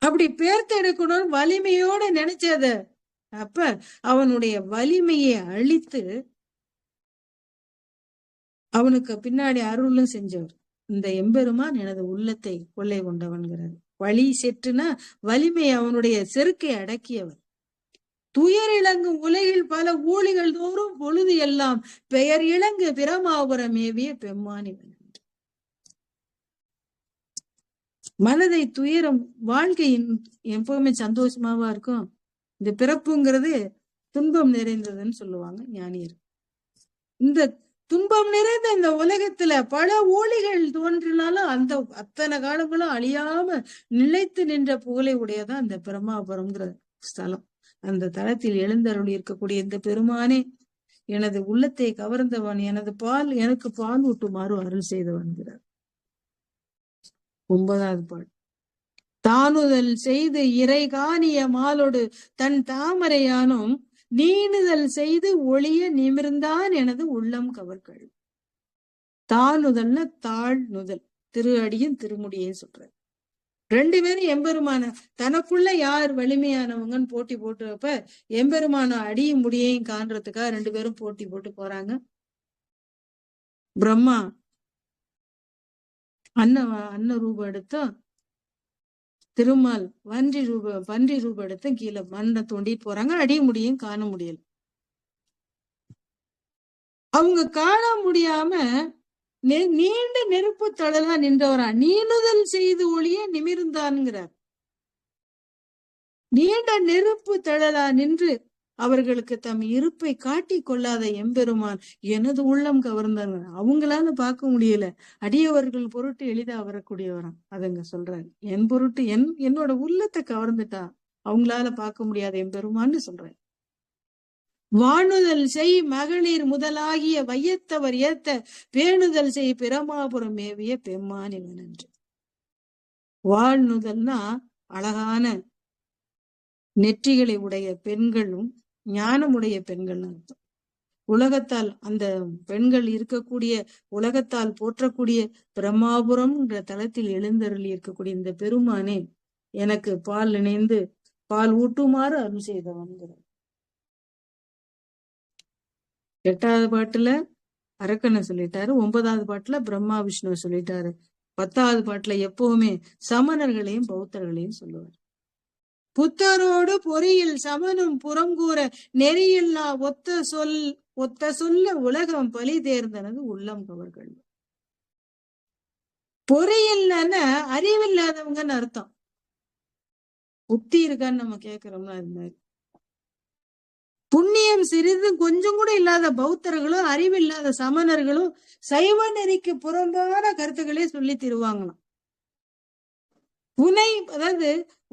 S1: அப்படி பேர்த்து எடுக்கணும்னு வலிமையோட நினைச்சத அப்ப அவனுடைய வலிமையை அழித்து அவனுக்கு பின்னாடி அருளும் செஞ்சவர் இந்த எம்பெருமான் எனது உள்ளத்தை கொள்ளை கொண்டவன்கிறார். வலி செற்றுனா வலிமை, அவனுடைய செருக்கை அடக்கியவர். துயர் இளங்கும் உலகில் பல ஊழிகள் தோறும் பொழுது எல்லாம் பெயர் இளங்கு பிரமாபுரம் மேவிய பெம்மானி. மனதை துயரம், வாழ்க்கையின் எப்பவுமே சந்தோஷமாவா இருக்கும். இந்த பிறப்புங்கிறது துன்பம் நிறைந்ததுன்னு சொல்லுவாங்க ஞானியர். இந்த துன்பம் நிறைந்த இந்த உலகத்துல பல ஊழிகள் தோன்றினாலும் அந்த அத்தனை காலங்களும் அழியாம நிலைத்து நின்ற புகழை உடையதான் இந்த பிரமாபுரம்ங்கிற ஸ்தலம். அந்த தலத்தில் எழுந்தருளி இருக்கக்கூடிய இந்த பெருமானே எனது உள்ளத்தை கவர்ந்தவன், எனக்கு பால் ஊட்டுமாறு அருள் செய்தவன்கிறார். 9வது பாட்டு. தானுதல் செய்து இறை காணிய மாலோடு தன் தாமரையானும் நீணுதல் செய்து ஒளிய நிமிர்ந்தான் எனது உள்ளம் கவர்கள். தானுதல்னா தாழ் நுதல், திரு அடியும் திருமுடியும் சொல்ற. 2 பேரும் எம்பெருமான தனக்குள்ள யார் வலிமையானவங்கன்னு போட்டி போட்டுறப்ப எம்பெருமான அடியும் முடியையும் காண்றதுக்காக 2 பேரும் போட்டி போட்டு போறாங்க. பிரம்மா அன்ன ரூபம் எடுத்தும் திருமால் பன்றி ரூபம் எடுத்தும் கீழே மண்ணை தோண்டிட்டு போறாங்க. அடிய முடியும் காண முடியல. அவங்க காண முடியாம நீண்ட நெருப்பு தழலா நின்றவரா, நீணுதல் செய்து ஒளிய நிமிர்ந்தான்கிறார். நீண்ட நெருப்பு தழலா நின்று அவர்களுக்கு தம் இருப்பை காட்டி கொள்ளாத எம்பெருமான் எனது உள்ளம் கவர்ந்தாங்க. அவங்களால பார்க்க முடியல, அடியவர்கள் பொருட்டு எளிதா வரக்கூடியவராம். அதங்க சொல்றாரு, என் பொருட்டு என்னோட உள்ளத்தை கவர்ந்துட்டா அவங்களால பார்க்க முடியாத எம்பெருமான்னு சொல்றாரு. வாணுதல் செய் மகளிர் முதலாகிய வையத்தவர் ஏத்த பேணுதல் செய் பிரமாபுரம் மேவிய பெம்மானிவன் என்று. வாழ்நுதல்னா அழகான நெற்றிகளை உடைய பெண்களும் ஞானமுடைய பெண்கள் அர்த்தம். உலகத்தால் அந்த பெண்கள் இருக்கக்கூடிய உலகத்தால் போற்றக்கூடிய பிரம்மாபுரம் என்ற தலத்தில் எழுந்தருளி இருக்கக்கூடிய இந்த பெருமானே எனக்கு பால் இணைந்து பால் ஊட்டுமாறு அருள் செய்தவன்கிறார். 8வது பாட்டுல அரக்கனை சொல்லிட்டாரு, 9வது பாட்டுல பிரம்மா விஷ்ணு சொல்லிட்டாரு, 10வது பாட்டுல எப்பவுமே சமணர்களையும் பௌத்தர்களையும் சொல்லுவார். புத்தரோடு பொறியில் சமனும் புறங்கூற நெறியில் ஒத்த சொல்ல உலகம் பலி தேர்ந்தனது உள்ளம் கவர்கள். பொறியில்னா அறிவில்லாதவங்கன்னு அர்த்தம். புத்தி இருக்கான்னு நம்ம கேட்கிறோம்னா அது மாதிரி. புண்ணியம் சிறிதும் கொஞ்சம் கூட இல்லாத பௌத்தர்களும் அறிவில்லாத சமணர்களும் சைவ நெறிக்கு புறம்பான கருத்துக்களே சொல்லி தருவாங்களாம். புனை அதாவது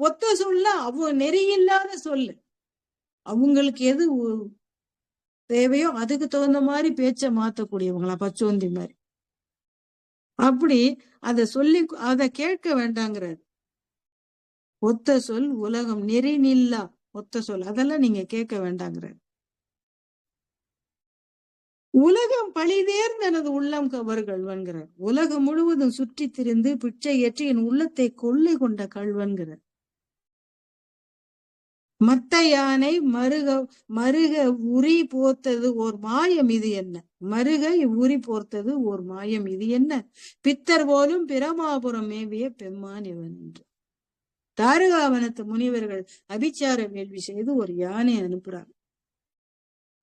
S1: ஒத்த சொல்ல நெறியில்லாத சொல்லு, அவங்களுக்கு எது தேவையோ அதுக்கு தகுந்த மாதிரி பேச்ச மாத்தக்கூடியவங்களா, பச்சோந்தி மாதிரி. அப்படி அதை கேட்க வேண்டாங்கிறாரு. ஒத்த சொல் உலகம் நெறி நில்லா ஒத்த சொல் அதெல்லாம் நீங்க கேட்க வேண்டாங்கிறாரு. உலகம் பழிதேர்ந்த எனது உள்ளம் கவர்கள்வன்கிறார். உலகம் முழுவதும் சுற்றி திரிந்து பிச்சை ஏற்றி என் உள்ளத்தை கொள்ளை கொண்ட கல்வன்கிறார். மத்த யானை மருக மருக உரி போர்த்தது ஓர் மாயம் இது என்ன? மருக உரி போர்த்தது ஓர் மாயம் இது என்ன? பித்தர் போலும் பிரமாபுரம் மேவிய பெம்மான் இவன் என்று. தாரகாவனத்து முனிவர்கள் அபிச்சார வேள்வி செய்து ஒரு யானை அனுப்புறாங்க.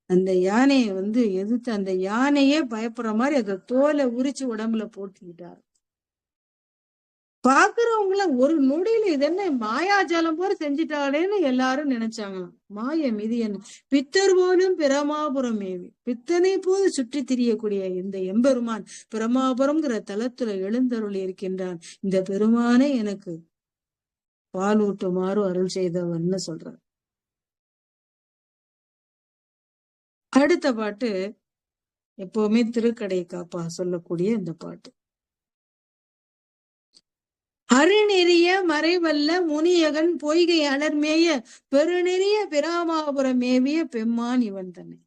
S1: அந்த யானையை எதிர்த்து அந்த யானையே பயப்படுற மாதிரி அந்த தோலை உரிச்சு உடம்புல போட்டுக்கிட்டாரு. பாக்குறவங்கள ஒரு நொடியில இது என்ன மாயாஜாலம் போல செஞ்சிட்டாளேன்னு எல்லாரும் நினைச்சாங்களாம். மாயம் இது என்ன? பித்தர் போலும் பிரமாபுரம் மேவி, பித்தனை போது சுற்றி திரியக்கூடிய இந்த எம்பெருமான் பிரமாபுரம்ங்கிற தலத்துல எழுந்தருள் இருக்கின்றான். இந்த பெருமானே எனக்கு பால் ஊட்டுமாறு அருள் செய்தவன்னு சொல்றார். அடுத்த பாட்டு எப்பவுமே திருக்கடை காப்பா சொல்லக்கூடிய இந்த பாட்டு. அருநெறிய மறைவல்ல முனியகன் பொய்கை அலர்மேய பெருநெறிய பிராமாபுரம் மேவிய பெம்மான் இவன் தன்னை.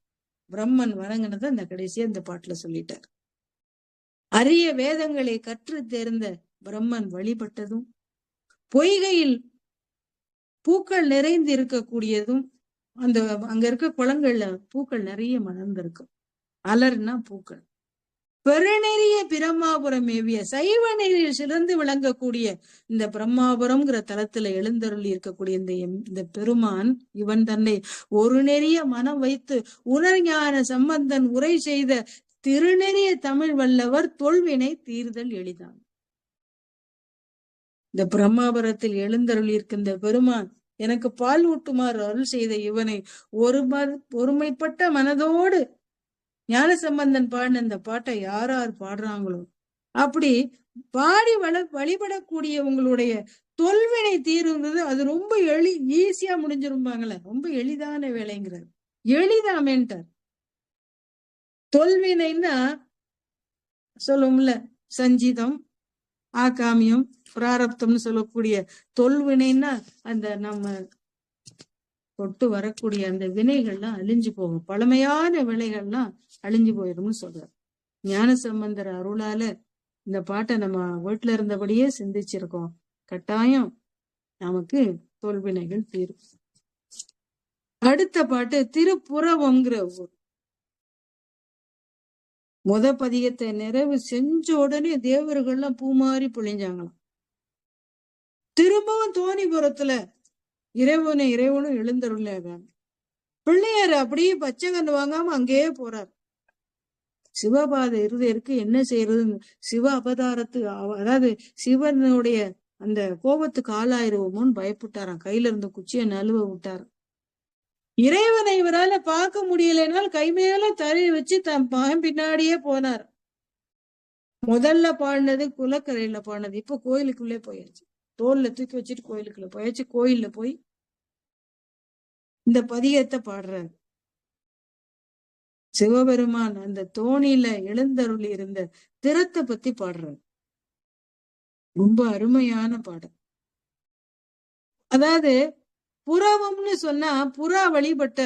S1: பிரம்மன் வணங்கினதை அந்த கடைசியா இந்த பாட்டுல சொல்லிட்டார். அரிய வேதங்களை கற்று தேர்ந்த பிரம்மன் வழிபட்டதும், பொய்கையில் பூக்கள் நிறைந்து இருக்கக்கூடியதும், அங்க இருக்க குளங்கள்ல பூக்கள் நிறைய மலர்ந்திருக்கும். அலர்னா பூக்கள். பெருநெறிய பிரம்மாபுரம் மேவிய சைவ நெறியில் சிறந்து விளங்கக்கூடிய இந்த பிரம்மாபுரம்ங்கிற தலத்துல எழுந்தருளி இருக்கக்கூடிய இந்த பெருமான் இவன் தன்னை ஒரு நெறிய மனம் வைத்து உணர்ஞான சம்பந்தன் உரை செய்த திருநெறிய தமிழ் வல்லவர் தொல்வினை தீர்தல் எளிதான். இந்த பிரம்மாபுரத்தில் எழுந்தருளி இருக்கின்ற பெருமான் எனக்கு பால் ஊட்டுமாறு அருள் செய்த இவனை ஒருமைப்பட்ட மனதோடு ஞான சம்பந்தன் பாடின இந்த பாட்டை யார் பாடுறாங்களோ அப்படி பாடி வழிபடக்கூடியவங்களுடைய தொல்வினை தீருங்கிறது அது ரொம்ப ஈஸியா முடிஞ்சிருப்பாங்களே. ரொம்ப எளிதான வேலைங்கிறார். எளிதாமேன்ட்டார். தொல்வினைன்னா சொல்லும்ல, சஞ்சிதம், ஆகாமியம், பிராரப்தம்னு சொல்லக்கூடிய தொல்வினைன்னா அந்த நம்ம தொட்டு வரக்கூடிய அந்த வினைகள்லாம் அழிஞ்சு போகும். பழமையான வினைகள்லாம் அழிஞ்சு போயிடும்னு சொல்றார். ஞான சம்பந்தர் அருளால இந்த பாட்டை நம்ம வீட்டுல இருந்தபடியே சிந்திச்சிருக்கோம். கட்டாயம் நமக்கு தோல்வினைகள் தீரும். அடுத்த பாட்டு திருப்புறவங்கிற ஊர். பதிகத்தை நிறைவு செஞ்ச உடனே தேவர்கள்லாம் பூமாரி பொழிஞ்சாங்களாம். திரும்பவும் தோணிபுரத்துல இறைவனும் எழுந்தருள்ளாங்க. பிள்ளையார் அப்படியே பச்சை கண்டு வாங்காம அங்கேயே போறார். சிவபாத இருதயருக்கு என்ன செய்யறதுன்னு சிவ அவதாரத்து அதாவது சிவனுடைய அந்த கோபத்துக்கு ஆளாயிருவோமோன்னு பயப்பட்டாராம். கையில இருந்த குச்சியை நழுவ விட்டாராம். இறைவனை இவரால பார்க்க முடியலைனால் கை மேல தரையை வச்சு தன் மகன் பின்னாடியே போனார். முதல்ல பாடினது குலக்கரையில பாடினது. இப்ப கோயிலுக்குள்ளே போயாச்சு. தோல்ல தூக்கி வச்சுட்டு கோயிலுக்குள்ள போயாச்சு. கோயில்ல போய் இந்த பதிகத்தை பாடுறாரு. சிவபெருமான் அந்த தோணியில எழுந்தருளி இருந்த திறத்தை பத்தி பாடுறாரு. ரொம்ப அருமையான பாடல். அதாவது புறவம்னு சொன்னா புறா வழிபட்ட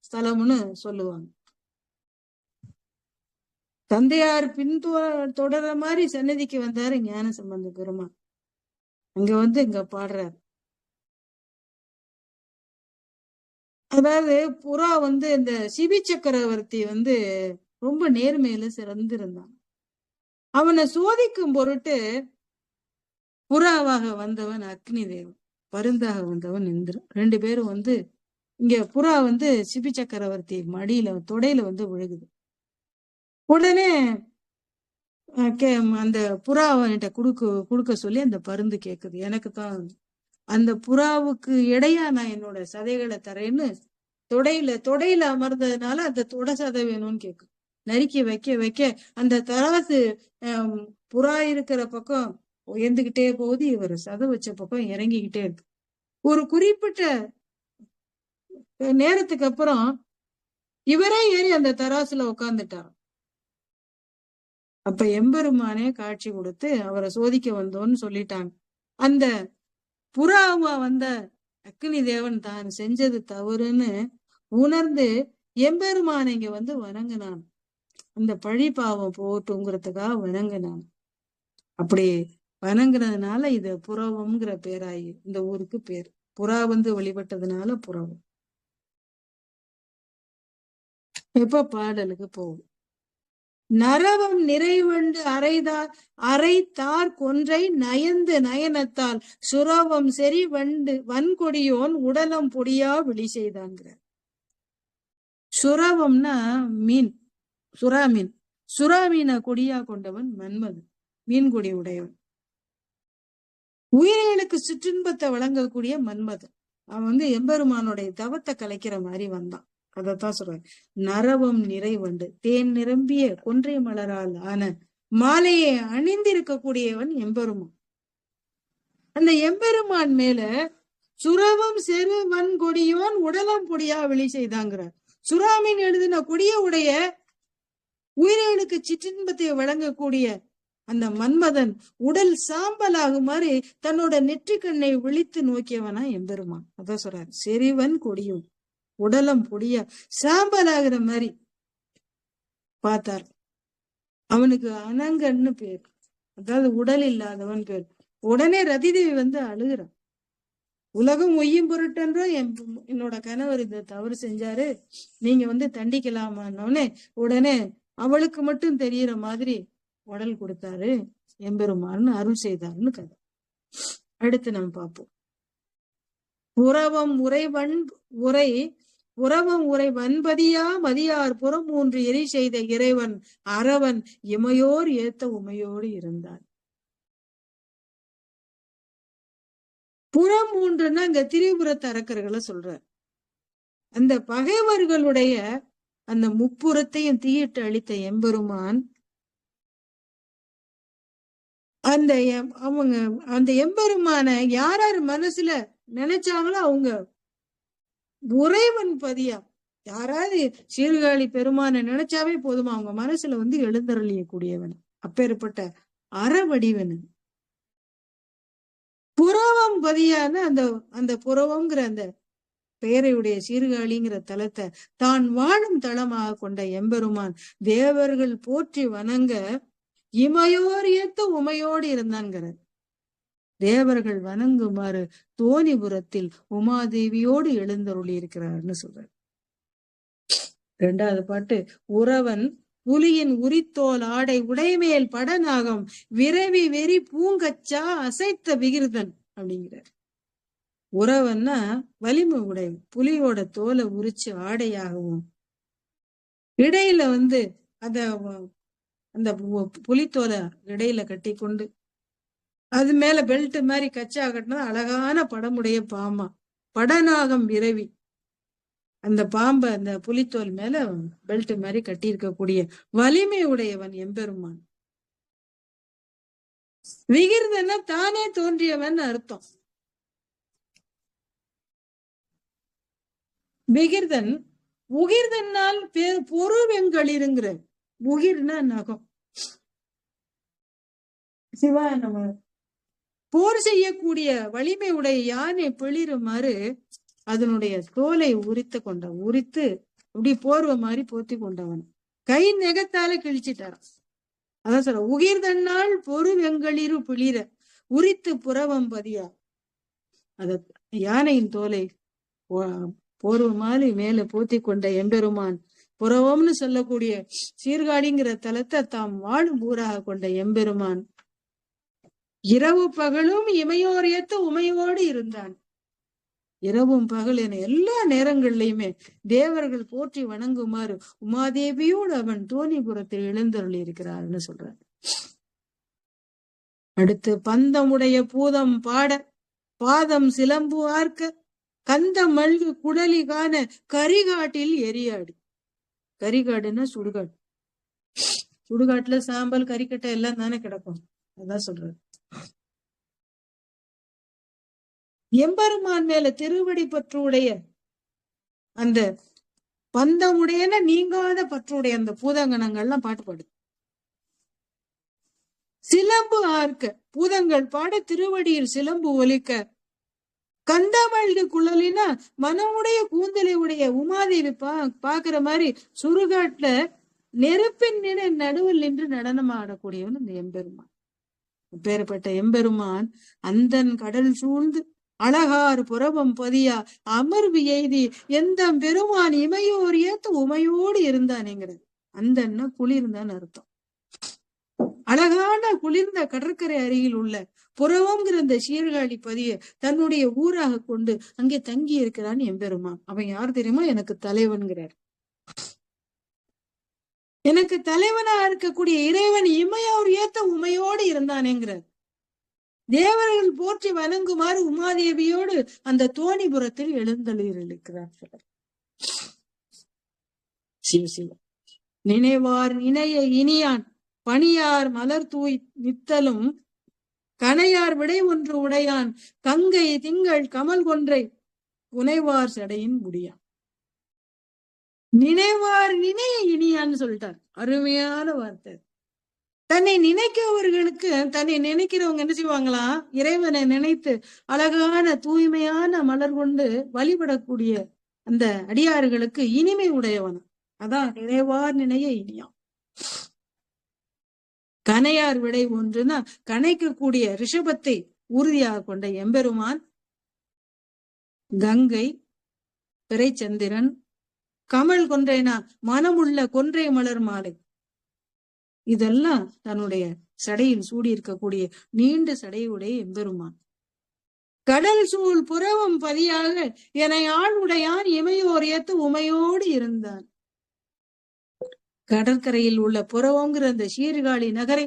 S1: ஸ்தலம்னு சொல்லுவாங்க. தந்தையார் தொடர மாதிரி சன்னதிக்கு வந்தாரு ஞான சம்பந்த பெருமான். அங்க இங்க பாடுறாரு. அதாவது புறா இந்த சிபி சக்கரவர்த்தி ரொம்ப நேர்மையில சிறந்திருந்தான். அவனை சோதிக்கும் பொருட்டு புறாவாக வந்தவன் அக்னி தேவன், பருந்தாக வந்தவன் இந்திரன். ரெண்டு பேரும் இங்க புறா சிபி சக்கரவர்த்தி மடியில தொடையில விழுகுது. உடனே அந்த புறாவன்கிட்ட குடுக்க சொல்லி அந்த பருந்து கேக்குது, எனக்கு தான் அந்த புறாவுக்கு இடையா நான் என்னோட சதைகளை தரேன்னு தொடையில அமர்ந்ததுனால அந்த தொட சதை வேணும்னு கேட்கும். நறுக்கி வைக்க அந்த தராசு புறா இருக்கிற பக்கம் உயர்ந்துகிட்டே போகுது, இவர் சதை வச்ச பக்கம் இறங்கிக்கிட்டே இருக்கு. ஒரு குறிப்பிட்ட நேரத்துக்கு அப்புறம் இவரே ஏறி அந்த தராசுல உட்கார்ந்துட்டார். அப்ப எம்பெருமானே காட்சி கொடுத்து அவரை சோதிக்க வந்தோன்னு சொல்லிட்டாங்க. அந்த புறாவா வந்த அக்னி தேவன் தான் செஞ்சது தவறுன்னு உணர்ந்து எம்பெருமான் இங்க வணங்கினான். அந்த பழி பாவம் போட்டுங்கிறதுக்காக வணங்கினான். அப்படி வணங்குறதுனால இது புறவம்ங்கிற பேராயி இந்த ஊருக்கு பேர். புறா வந்து வழிபட்டதுனால புறவம். இப்ப பாடலுக்கு போகும். நரவம் நிறைவண்டு அரைத்தார் கொன்றை நயந்து நயனத்தால் சுரவம் செறி வன்கொடியோன் உடலம் பொடியா விழி செய்தாங்கிற. சுரவம்னா மீன், சுறா மீன். சுறா மீனை கொடியா கொண்டவன் மன்மதன், மீன் கொடி உடையவன். உயிர்களுக்கு சிற்றின்பத்தை வழங்கக்கூடிய மன்மதன். அவன் வந்து எம்பெருமானுடைய தவத்தை கலைக்கிற மாதிரி வந்தான். அதத்தான் சொல்றேன். நரவம் நிறைவண்டு, தேன் நிரம்பிய கொன்றை மலரால் ஆன மாலையை அணிந்திருக்கக்கூடியவன் எம்பெருமான். அந்த எம்பெருமான் மேல சுரவம் செரு வன்கொடியோன் உடலம் பொடியா விழி செய்தாங்கிறார். சுறாமீன் எழுதின கொடிய உடைய உயிர்களுக்கு சிற்றின்பத்தை வழங்கக்கூடிய அந்த மன்மதன் உடல் சாம்பலாகுமாறு தன்னோட நெற்றிக்கண்ணை விழித்து நோக்கியவனா எம்பெருமான். அதான் சொல்றாரு, செறிவன் கொடியும் உடலம் பொடியா சாம்பலாகிற மாதிரி பார்த்தார். அவனுக்கு அனங்கன்னு பேர், அதாவது உடல் இல்லாதவன் பேர். உடனே ரதிதேவி வந்து அழுகிறான். உலகம் ஒய்யும் பொருட்டென்றோ என்னோட கணவர் இந்த தவறு செஞ்சாரு, நீங்க வந்து தண்டிக்கலாமான்னோடனே உடனே அவளுக்கு மட்டும் தெரியற மாதிரி உடல் கொடுத்தாரு எம்பெருமான்னு அருள் செய்தார்னு கதை. அடுத்து நம்ம பார்ப்போம். புறவம் உரை வன்பதியா மதியார் புறம் 3 எரி செய்த இறைவன் அரவன் இமையோர் ஏத்த உமையோடு இருந்தார். புறம் 3ன்னா இங்க திரிபுரத்து அரக்கர்களை சொல்றார். அந்த பகைவர்களுடைய அந்த முப்புறத்தையும் தீயிட்டு அளித்த எம்பெருமான் அந்த எம்பெருமான யார் மனசுல நினைச்சாங்களோ அவங்க உறைவன் பதியா. யாராவது சீர்காழி பெருமான நினைச்சாவே போதுமா அவங்க மனசுல வந்து எழுந்தருளிய கூடியவன், அப்பேற்பட்ட அறவடிவன். புறவம் பதியான அந்த புறவம்ங்கிற அந்த பெயரையுடைய சீர்காழிங்கிற தலத்தை தான் வாழும் தளமாக கொண்ட எம்பெருமான் தேவர்கள் போற்றி வணங்க இமையோர் ஏத்த உமையோடு இருந்தான்கிறார். தேவர்கள் வணங்குமாறு தோணிபுரத்தில் உமாதேவியோடு எழுந்தருளி இருக்கிறார்னு சொல்றார். 2வது பாட்டு. உறவன் புலியின் உரித்தோல் ஆடை உடைமேல் படநாகம் விரவி வெறி பூங்கச்சா அசைத்த விகிர்தன் அப்படிங்கிறார். உறவன்னா வலிமை உடையவன், புலியோட தோலை உரிச்சு ஆடையாகவும் இடையில வந்து அந்த புலித்தோலை இடையில கட்டி கொண்டு அது மேல பெல்ட் மாதிரி கச்சா கட்டினா அழகான படமுடைய பாம்பா படநாகம் விரவி, அந்த பாம்பை அந்த புலித்தோல் மேல பெல்ட் மாதிரி கட்டி இருக்கக்கூடிய வலிமை உடையவன் எம்பெருமான். விகிர்தன்னா தானே தோன்றியவன் அர்த்தம். விகிர்தன் உகிர்தன்னால் பொருவெங்களிருங்கிற. உகிர்னா நகம். சிவா நம்ம போர் செய்யக்கூடிய வலிமை உடைய யானை பிளிருமாறு அதனுடைய தோலை உரித்து அப்படி போர்வ மாதிரி போத்தி கொண்டவன் கை நெகத்தால கிழிச்சிட்டாரான். அதான் சொல்ற, உகிர்தன்னால் பொருவெங்களிரு பிளிர உரித்து புறவம் பதியா. அத யானையின் தோலை போர்வ மாதிரி மேல போத்தி கொண்ட எம்பெருமான் புறவம்னு சொல்லக்கூடிய சீர்காழிங்கிற தலத்தை தாம் வாழும் ஊராக கொண்ட எம்பெருமான் இரவு பகலும் இமையோர் ஏத்த உமையோடு இருந்தான். இரவும் பகல் என எல்லா நேரங்கள்லயுமே தேவர்கள் போற்றி வணங்குமாறு உமாதேவியோடு அவன் தோணிபுரத்தில் எழுந்தருளி இருக்கிறார்னு சொல்றார். அடுத்து பந்தமுடைய பூதம் பாட பாதம் சிலம்பு ஆர்க்க கந்த மல்கு குடலி காண கரிகாட்டில் எரியாடி. கரிகாடுன்னா சுடுகாடு. சுடுகாட்டுல சாம்பல் கறிக்கட்டை எல்லாம் தானே கிடக்கும். அதான் சொல்றாரு. எம்பெருமான் மேல திருவடி பற்றுடைய அந்த பந்தமுடையன நீங்காத பற்றுடைய அந்த பூதங்கணங்கள்லாம் பாட்டு பாடுது. சிலம்பு ஆர்க்க பூதங்கள் பாட திருவடியில் சிலம்பு ஒலிக்க கந்தமழ்கு குழலினா மனமுடைய கூந்தலை உடைய உமாதேவி பாக்குற மாதிரி சுடுகாட்டுல நெருப்பின் நடுவில் நின்று நடனம் ஆடக்கூடியவன் இந்த எம்பெருமான். பேரப்பட்ட எம்பெருமான் அந்தன் கடல் சூழ்ந்து அழகார் புறவம் பதியா அமர்வு எய்தி எந்த பெருமான் இமையோர் ஏத்து உமையோடு இருந்தானேங்கிறது. அந்த குளிர்ந்தான் அர்த்தம். அழகான குளிர்ந்த கடற்கரை அருகில் உள்ள புறவங்கிற இந்த சீர்காழி பதிய தன்னுடைய ஊராக கொண்டு அங்கே தங்கி இருக்கிறான் எம்பெருமான். அவன் யார் தெரியுமா? எனக்கு தலைவன்கிறார். எனக்கு தலைவனா இருக்கக்கூடிய இறைவன் இமையோர் ஏத்த உமையோடு இருந்தானேங்கிறார். தேவர்கள் போற்றி வணங்குமாறு உமாதேவியோடு அந்த தோணிபுரத்தில் எழுந்தளிருக்கிறார். சிவ சிவ நினைவார் இணைய இனியான் பணியார் மலர் தூய் நித்தலும் கனையார் விடை ஒன்று உடையான் கங்கை திங்கள் கமல் கொன்றை புனைவார் சடையின் முடியான். நினைவார் நினைய இனியான்னு சொல்லிட்டார். அருமையான வார்த்தை. தன்னை நினைக்கிறவர்களுக்கு, தன்னை நினைக்கிறவங்க என்ன செய்வாங்களாம்? இறைவனை நினைத்து அழகான தூய்மையான மலர் கொண்டு வழிபடக்கூடிய அந்த அடியார்களுக்கு இனிமை உடையவன். அதான் நினைவார் நினைய இனியான். கனையார் விடை ஒன்றுனா கனைக்கக்கூடிய ரிஷபத்தை உறுதியாக கொண்ட எம்பெருமான் கங்கை பிறைச்சந்திரன் கமல் கொன்றைனா மனமுள்ள கொன்றை மலர் மாலை இதெல்லாம் தன்னுடைய சடையில் சூடி இருக்கக்கூடிய நீண்ட சடையுடைய எம்பெருமான். கடல் சூழ் புறவம் பதியாக என ஆண் உடையான் இமையோர் ஏத்து உமையோடு இருந்தான். கடற்கரையில் உள்ள புறவங்கிற அந்த சீர்காழி நகரை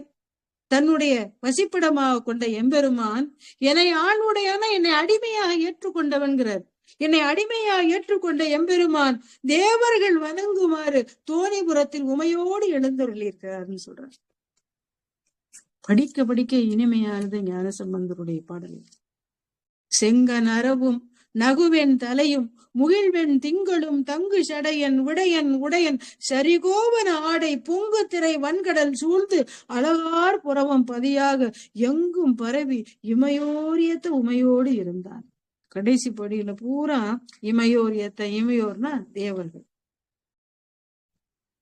S1: தன்னுடைய வசிப்பிடமாக கொண்ட எம்பெருமான் என்னை ஆணுடையான என்னை அடிமையாக ஏற்றுக்கொண்டவன்கிறார். என்னை அடிமையாக ஏற்றுக்கொண்ட எம்பெருமான் தேவர்கள் வணங்குமாறு தோணிபுரத்தில் உமையோடு எழுந்தருளியிருக்கிறார்னு சொல்றார். படிக்க படிக்க இனிமையானது ஞானசம்பந்தருடைய பாடல். செங்கன் அரவும் நகுவென் தலையும் முகிழ்வெண் திங்களும் தங்கு சடையன் விடையன் உடையன் சரிகோவன ஆடை பொங்கு திரை வன்கடல் சூழ்ந்து அழகார் புறவம் பதியாக எங்கும் பரவி இமையோர் ஏத்த உமையோடு இருந்தான். கடைசி படியில பூரா இமையோர் ஏத்த, இமையோர்னா தேவர்கள்.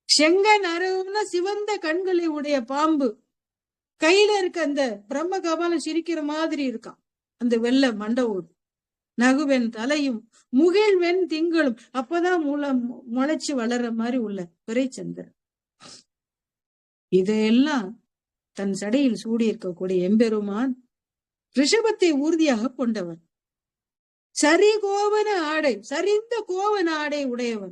S1: செங்கன் அரவுன்னா சிவந்த கண்களை உடைய பாம்பு, கையில இருக்க அந்த பிரம்ம கபாலம் சிரிக்கிற மாதிரி இருக்கான் அந்த வெள்ளை மண்டவோடு. நகுவென் தலையும் முகிழ்வெண் திங்களும், அப்பதான் முளைச்சு வளர்ற மாதிரி உள்ள பிறைச்சந்திரன். இதையெல்லாம் தன் சடையில் சூடி இருக்கக்கூடிய எம்பெருமான் ரிஷபத்தை ஊர்தியாக கொண்டவன். சரி கோவன ஆடை, சரிந்த கோவன ஆடை உடையவன்.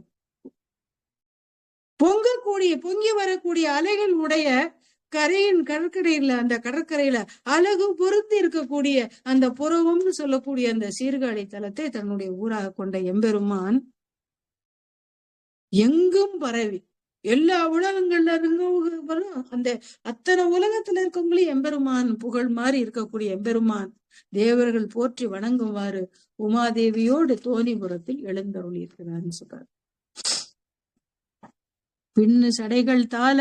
S1: பொங்கி வரக்கூடிய அலைகள் உடைய கரையின் கடற்கரையில, அந்த கடற்கரையில அழகு பொருத்தி இருக்கக்கூடிய அந்த புறவம்னு சொல்லக்கூடிய அந்த சீர்காழி தலத்தை தன்னுடைய ஊராக கொண்ட எம்பெருமான் எங்கும் பரவி எல்லா உலகங்கள்ல இருந்தும் அந்த அத்தனை உலகத்துல இருக்கவங்களையும் எம்பெருமான் புகழ் மாதிரி இருக்கக்கூடிய எம்பெருமான் தேவர்கள் போற்றி வணங்குமாறு உமாதேவியோடு தோணிபுரத்தில் எழுந்தருளி இருக்கிறார்னு சொல்றார். பின்னு சடைகள் தாள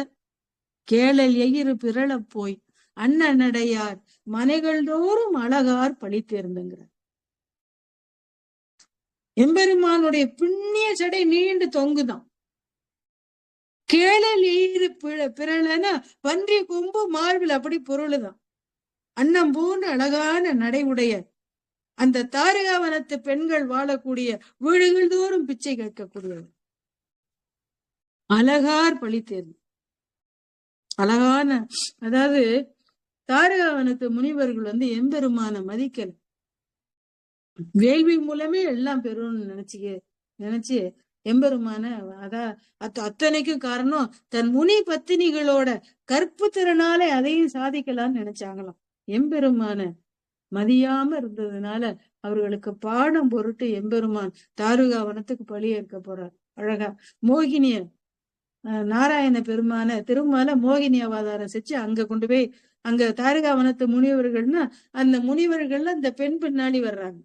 S1: கேளல் எயிறு பிறளப் போய் அண்ணனடையார் மனைகள் தோறும் அழகார் பழித்தேர்ந்துங்கிறார். எம்பெருமானுடைய புண்ணிய சடை நீண்டு தொங்குதான். கேளல் எயிறு பிறளன பன்றி கொம்பு மார்பில் அப்படி பொருளுதான். அன்னம் போன்ற அழகான நடைவுடைய அந்த தாரகாவனத்து பெண்கள் வாழக்கூடிய வீடுகள் தோறும் பிச்சை கேட்கக்கூடியவர் அழகார் பழித்தேர்ந்து. அழகான, அதாவது தாரகாவனத்து முனிவர்கள் எம்பெருமான மதிக்கல, வேள்வி மூலமே எல்லாம் பெறும்னு நினைச்சு எம்பெருமான அத்தனைக்கும் காரணம் தன் முனி பத்தினிகளோட கற்பு திறனாலே அதையும் சாதிக்கலாம்னு நினைச்சாங்களாம். எம்பெருமான மதியாம இருந்ததுனால அவர்களுக்கு பாடம் பொருட்டு எம்பெருமான் தாரகாவனத்துக்கு பழி ஏற்க போறார். அழகா மோகினிய நாராயண பெருமான திருமால மோகினி அவதாரம் செஞ்சு அங்க கொண்டு போய், அங்க தாரகாவனத்து முனிவர்கள்னா அந்த முனிவர்கள்ல அந்த பெண் பின்னாடி வர்றாங்க.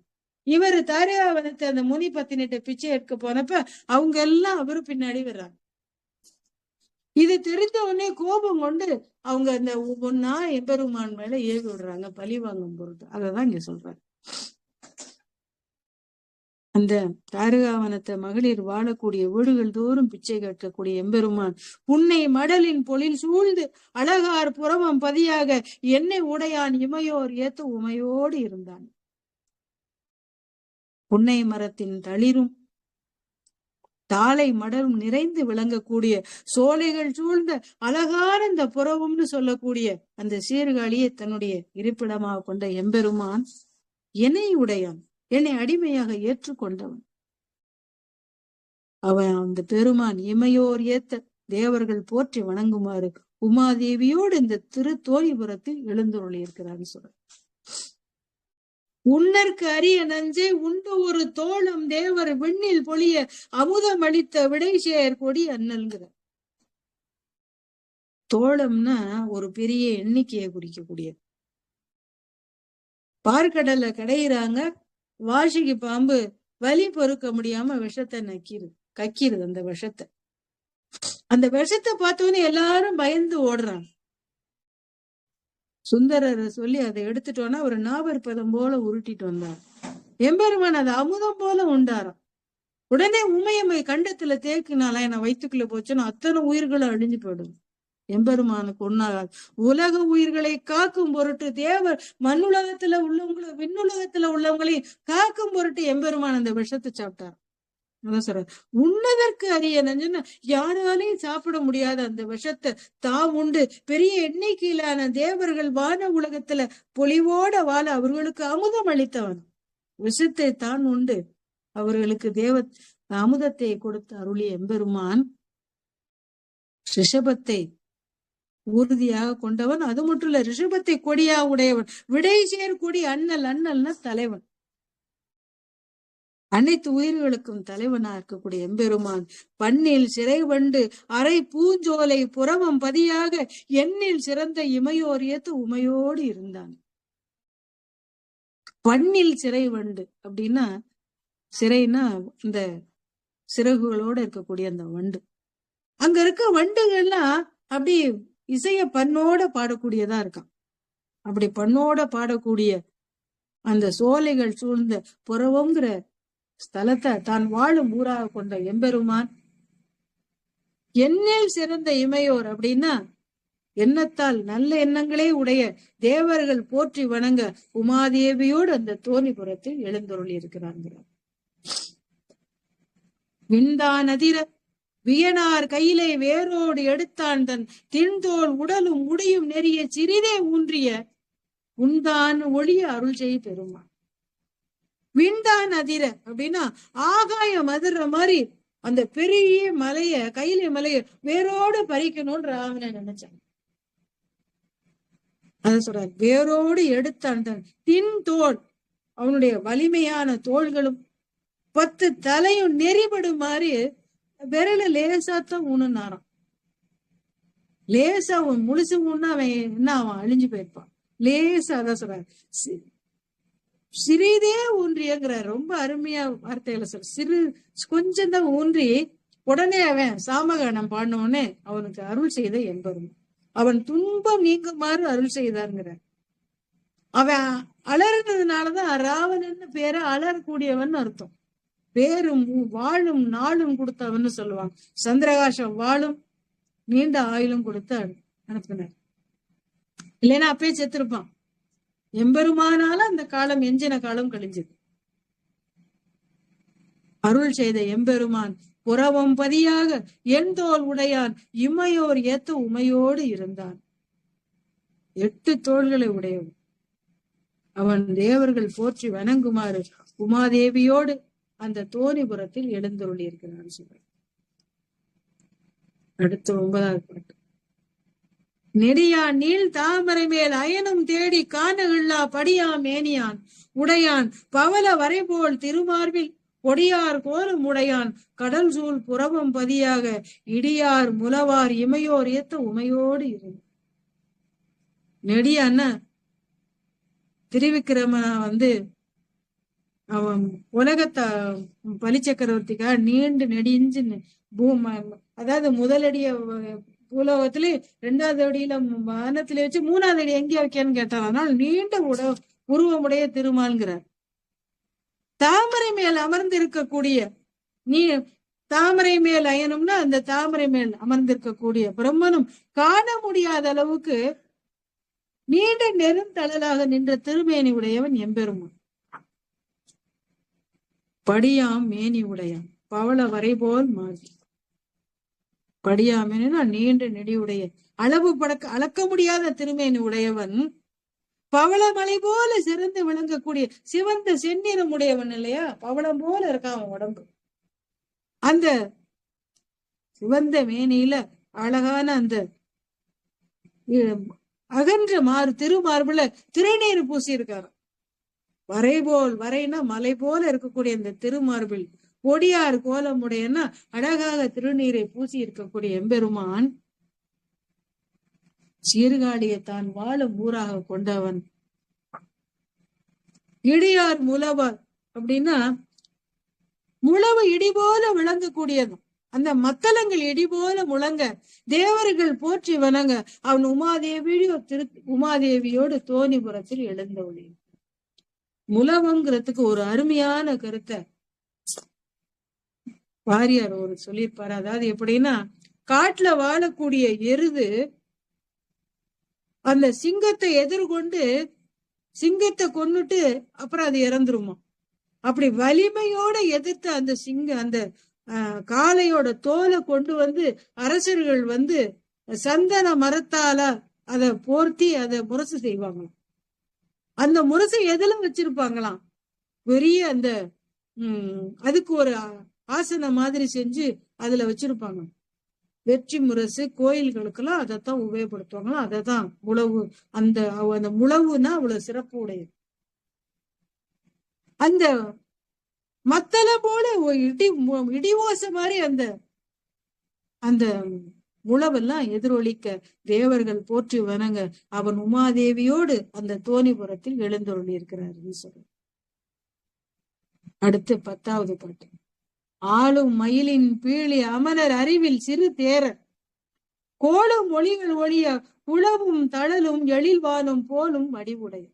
S1: இவர் தாரகாவனத்தை அந்த முனி பத்தினிட்ட பிச்சை எடுக்க போனப்ப அவங்க எல்லாம் அவரு பின்னாடி வர்றாங்க. இது தெரிஞ்ச உடனே கோபம் கொண்டு அவங்க அந்த ஒவ்வொன்னா எம்பெருமான் மேல ஏவி விடுறாங்க, பழி வாங்கும் பொருட்டு. அததான் இங்க சொல்றாங்க. அந்த தாரகாவனத்தை மகளிர் வாழக்கூடிய வீடுகள் தோறும் பிச்சை கேட்கக்கூடிய எம்பெருமான் உன்னை மடலின் பொழில் சூழ்ந்து அழகார் புறவம் பதியாக என்னை உடையான் இமையோர் ஏத்த உமையோடு இருந்தான். புன்னை மரத்தின் தளிரும் தாளை மடலும் நிறைந்து விளங்கக்கூடிய சோலைகள் சூழ்ந்த அழகான இந்த புறவும்னு சொல்லக்கூடிய அந்த சீர்காழியை தன்னுடைய இருப்பிடமாக கொண்ட எம்பெருமான் என்னை உடையான், என்னை அடிமையாக ஏற்றுக்கொண்டவன். அவன் அந்த பெருமான் இமையோர் ஏத்த தேவர்கள் போற்றி வணங்குமாறு உமாதேவியோடு இந்த திருத்தோணிபுரத்தில் எழுந்தருளி இருக்கிறான்னு சொல்ற. உன்னற்கு அரிய நஞ்சை உண்டு ஒரு தோளம் தேவர் விண்ணில் பொழிய அமுதம் அளித்த விடைசேர் கொடி அண்ணல்கிற. தோளம்னா ஒரு பெரிய எண்ணிக்கையை குறிக்கக்கூடிய. பார்க்கடல்ல கடையிறாங்க, வாசிக்கு பாம்பு வலி பொறுக்க முடியாம விஷத்தை கக்கிருது அந்த விஷத்தை. அந்த விஷத்தை பார்த்தோன்னே எல்லாரும் பயந்து ஓடுறாங்க. சுந்தரரை சொல்லி அதை எடுத்துட்டோன்னா ஒரு நாவற்பதம் போல உருட்டிட்டு வந்தார். எம்பெருமான் அதை அமுதம் போல உண்டாராம். உடனே உமையம்மை கண்டத்துல தேக்கினால என்ன வயிற்றுக்குள்ள போச்சுன்னா அத்தனை உயிர்களும் அழிஞ்சு போயிடும். எம்பெருமானுக்கு ஒன்னாகாது. உலக உயிர்களை காக்கும் பொருட்டு தேவர் மண்ணுலகத்துல உள்ளவங்களும் விண்ணுலகத்துல உள்ளவங்களையும் காக்கும் பொருட்டு எம்பெருமான் அந்த விஷத்தை சாப்பிட்டார். அதான் சொல்ற, உண்ணதற்கு அரிய நஞ்சுன்னா யாராலையும் சாப்பிட முடியாத அந்த விஷத்தை தாம் உண்டு பெரிய எண்ணிக்கையிலான தேவர்கள் வான உலகத்துல பொலிவோட வாழ அவர்களுக்கு அமுதம் அளித்தவன். விஷத்தை தான் உண்டு அவர்களுக்கு அமுதத்தை கொடுத்து அருளிய எம்பெருமான் ரிஷபத்தை உறுதியாக கொண்டவன். அது மட்டும் இல்ல, ரிஷபத்தை கொடியா உடையவன். விடைசேர் கொடி அண்ணல். அண்ணல்னா தலைவன், அனைத்து உயிர்களுக்கும் தலைவனா இருக்கக்கூடிய எம்பெருமான் பண்ணில் சிறை வண்டு அரை பூஞ்சோலை புறமம் பதியாக எண்ணில் சிறந்த இமையோர் ஏத்து உமையோடு இருந்தான். பண்ணில் சிறை வண்டு அப்படின்னா, சிறைனா இந்த சிறகுகளோட இருக்கக்கூடிய அந்த வண்டு. அங்க இருக்க வண்டுகள்லாம் அப்படி இசைய பண்ணோட பாடக்கூடியதா இருக்கான். அப்படி பண்ணோட பாடக்கூடிய அந்த சோலைகள் சூழ்ந்த புறவங்கிற ஸ்தலத்தை தான் வாழும் ஊராக கொண்ட எம்பெருமான் எண்ணில் சிறந்த இமையோர் அப்படின்னா எண்ணத்தால் நல்ல எண்ணங்களே உடைய தேவர்கள் போற்றி வணங்க உமாதேவியோடு அந்த தோணிபுரத்தில் எழுந்தருளி இருக்கிறாங்க. விண்தான் அதிர வியனார் கையிலே வேரோடு எடுத்தான் தன் தின்தோல் உடலும் முடியும் நெறிய சிறிதே ஊன்றிய உண்தான் ஒளிய அருள் செய் பெருமான். விண்தான் அதிர அப்படின்னா ஆகாயம் அதிர்ற மாதிரி அந்த பெரிய மலைய கையில மலைய வேரோடு பறிக்கணும்னு ராவணன் நினைச்சான். அத சொல்றார், வேரோடு எடுத்தான் தன் தின் தோல், அவனுடைய வலிமையான தோள்களும் 10 தலையும் நெறிபடும் மாதிரி விரல லேசாத்தான் ஊனுனாராம். லேசா முழுசு ஊன்னா அவன் என்ன அவன் அழிஞ்சு போயிருப்பான். லேசா அதான் சொல்றாரு, சிறிதே ஊன்றியங்கிற ரொம்ப அருமையா வார்த்தையில சொல்ற. சிறு கொஞ்சம் தான் ஊன்றி உடனே அவன் சாமகானம் பாடினோடனே அவனுக்கு அருள் செய்த எம்பெருமான். அவன் துன்பம் நீங்குமாறு அருள் செய்தாருங்கிற. அவன் அலறுனதுனாலதான் ராவணன் பேரை அலறக்கூடியவன் அர்த்தம். பேரும் வாழும் நாளும் கொடுத்தவன்னு சொல்லுவாங்க. சந்திரகாசம் வாழும் நீண்ட ஆயுளும் கொடுத்து அனுப்பினார். இல்லைன்னா அப்பயே செத்துருப்பான். எம்பெருமானால அந்த காலம் எஞ்சின காலம் கழிஞ்சது. அருள் செய்த எம்பெருமான் புறவம் பதியாக என் தோல் உடையான் இமையோர் ஏத்த உமையோடு இருந்தான். 8 தோள்களை உடையவன். அவன் தேவர்கள் போற்றி வணங்குமாறு உமாதேவியோடு அந்த தோணிபுரத்தில் எழுந்தருளி இருக்கிறான் சொல்ற. அடுத்து 9வது பாட்டு. நெடியான் நீள் தாமரை மேல் அயனும் தேடி காணகில்லா படியாம் மேனியான் உடையான் பவல வரைபோல் திருமார்பில் கொடியார் கோலும் உடையான் கடல் சூழ் புறவம் பதியாக இடியார் முலவார் இமையோர் ஏத்த உமையோடு இருந்து. நெடியான்னா திருவிக்கிரமனா அவன் உலகத்தை பலிச்சக்கரவர்த்திக்காக நீண்டு நெடிஞ்சு அதாவது முதலடிய பூலோகத்துல 2வது அடியில வானத்திலே வச்சு 3வது அடி எங்கே வைக்கன்னு கேட்டார். அதனால நீண்ட உருவமுடைய திருமால்கிறார். தாமரை மேல் அமர்ந்து இருக்கக்கூடிய தாமரை மேல் அயனும்னா அந்த தாமரை மேல் அமர்ந்திருக்கக்கூடிய பிரம்மனும் காண முடியாத அளவுக்கு நீண்ட நெருந்தளலாக நின்ற திருமேனி உடையவன் எம்பெருமான். படியாம் மேனி உடையான் பவள வரைபோல் மாறி. படியாம் மேனா நீண்ட நெடியுடைய அளவு அளக்க முடியாத திருமேனி உடையவன், பவளமலை போல சிறந்து விளங்கக்கூடிய சிவந்த செந்நிறம் உடையவன் இல்லையா, பவளம் போல இருக்கான் அவன் உடம்பு. அந்த சிவந்த மேனியில அழகான அந்த அகன்ற திருமார்புல திருநீர் பூசி இருக்காரு. வரைபோல், வரைனா மலை போல இருக்கக்கூடிய இந்த திருமார்பில் கொடியார் கோலமுடையன்னா அழகாக திருநீரை பூசி இருக்கக்கூடிய எம்பெருமான் சீர்காழியை தான் வாழும் ஊராக கொண்டவன். இடியார் முழவர் அப்படின்னா முழவு இடி போல விளங்கக்கூடியதும், அந்த மத்தளங்கள் இடி போல முழங்க தேவர்கள் போற்றி வணங்க அவன் உமாதேவியோடு தோணிபுரத்தில் எழுந்தவளி. முழவங்கிறதுக்கு ஒரு அருமையான கருத்தை வாரியார் ஒரு சொல்லியிருப்பாரு. அதாவது எப்படின்னா, காட்டுல வாழக்கூடிய எருது அந்த சிங்கத்தை எதிர்கொண்டு சிங்கத்தை கொன்னுட்டு அப்புறம் அது இறந்துருமா. அப்படி வலிமையோட எதிர்த்த அந்த அந்த காளையோட தோலை கொண்டு வந்து அரசர்கள் வந்து சந்தன மரத்தால அதை போர்த்தி அதை முரசு செய்வாங்களாம். அந்த முரசை எதுல வச்சிருப்பாங்களாம், பெரிய அந்த அதுக்கு ஒரு ஆசனம் மாதிரி செஞ்சு அதுல வச்சிருப்பாங்க. வெற்றி முரசு கோயில்களுக்கெல்லாம் அதைத்தான் உபயோகப்படுத்துவாங்களாம். அதைதான் முழவு. அந்த முழவுனா அவ்வளவு சிறப்பு உடையது. அந்த மத்தள போல இடிவாச மாதிரி அந்த அந்த முழவெல்லாம் எதிரொலிக்க தேவர்கள் போற்றி வணங்க அவன் உமாதேவியோடு அந்த தோணிபுரத்தில் எழுந்தொருளி இருக்கிறார் ஈஸ்வரன். அடுத்து 10வது பாட்டு. ஆளும் மயிலின் பீழி அமரர் அறிவில் சிறு தேரர் கோளும் மொழிகள் ஒழிய குளவும் தழலும் எழில்வானும் போலும் வடிவுடைய.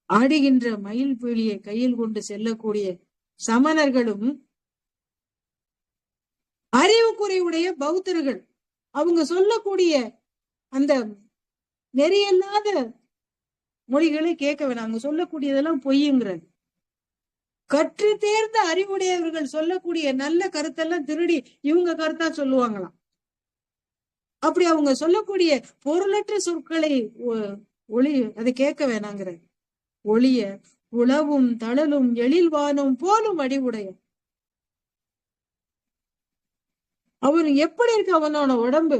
S1: ஆடுகின்ற மயில் பீழியை கையில் கொண்டு செல்லக்கூடிய சமணர்களும் அறிவு குறைவுடைய பௌத்தர்கள் அவங்க சொல்லக்கூடிய அந்த நெறியில்லாத மொழிகளை கேட்க வேணாம். அவங்க சொல்லக்கூடியதெல்லாம் பொய்யுங்கிறது. கற்று தேர்ந்த அறிவுடையவர்கள் சொல்லக்கூடிய நல்ல கருத்தெல்லாம் திருடி இவங்க கருத்தா சொல்லுவாங்களாம். அப்படி அவங்க சொல்லக்கூடிய பொருளற்ற சொற்களை அதை கேட்க வேணாங்கிற ஒளிய உளவும் தழலும் எழில்வானும் போலும் வடிவுடைய. அவன் எப்படி இருக்கு, அவனோட உடம்பு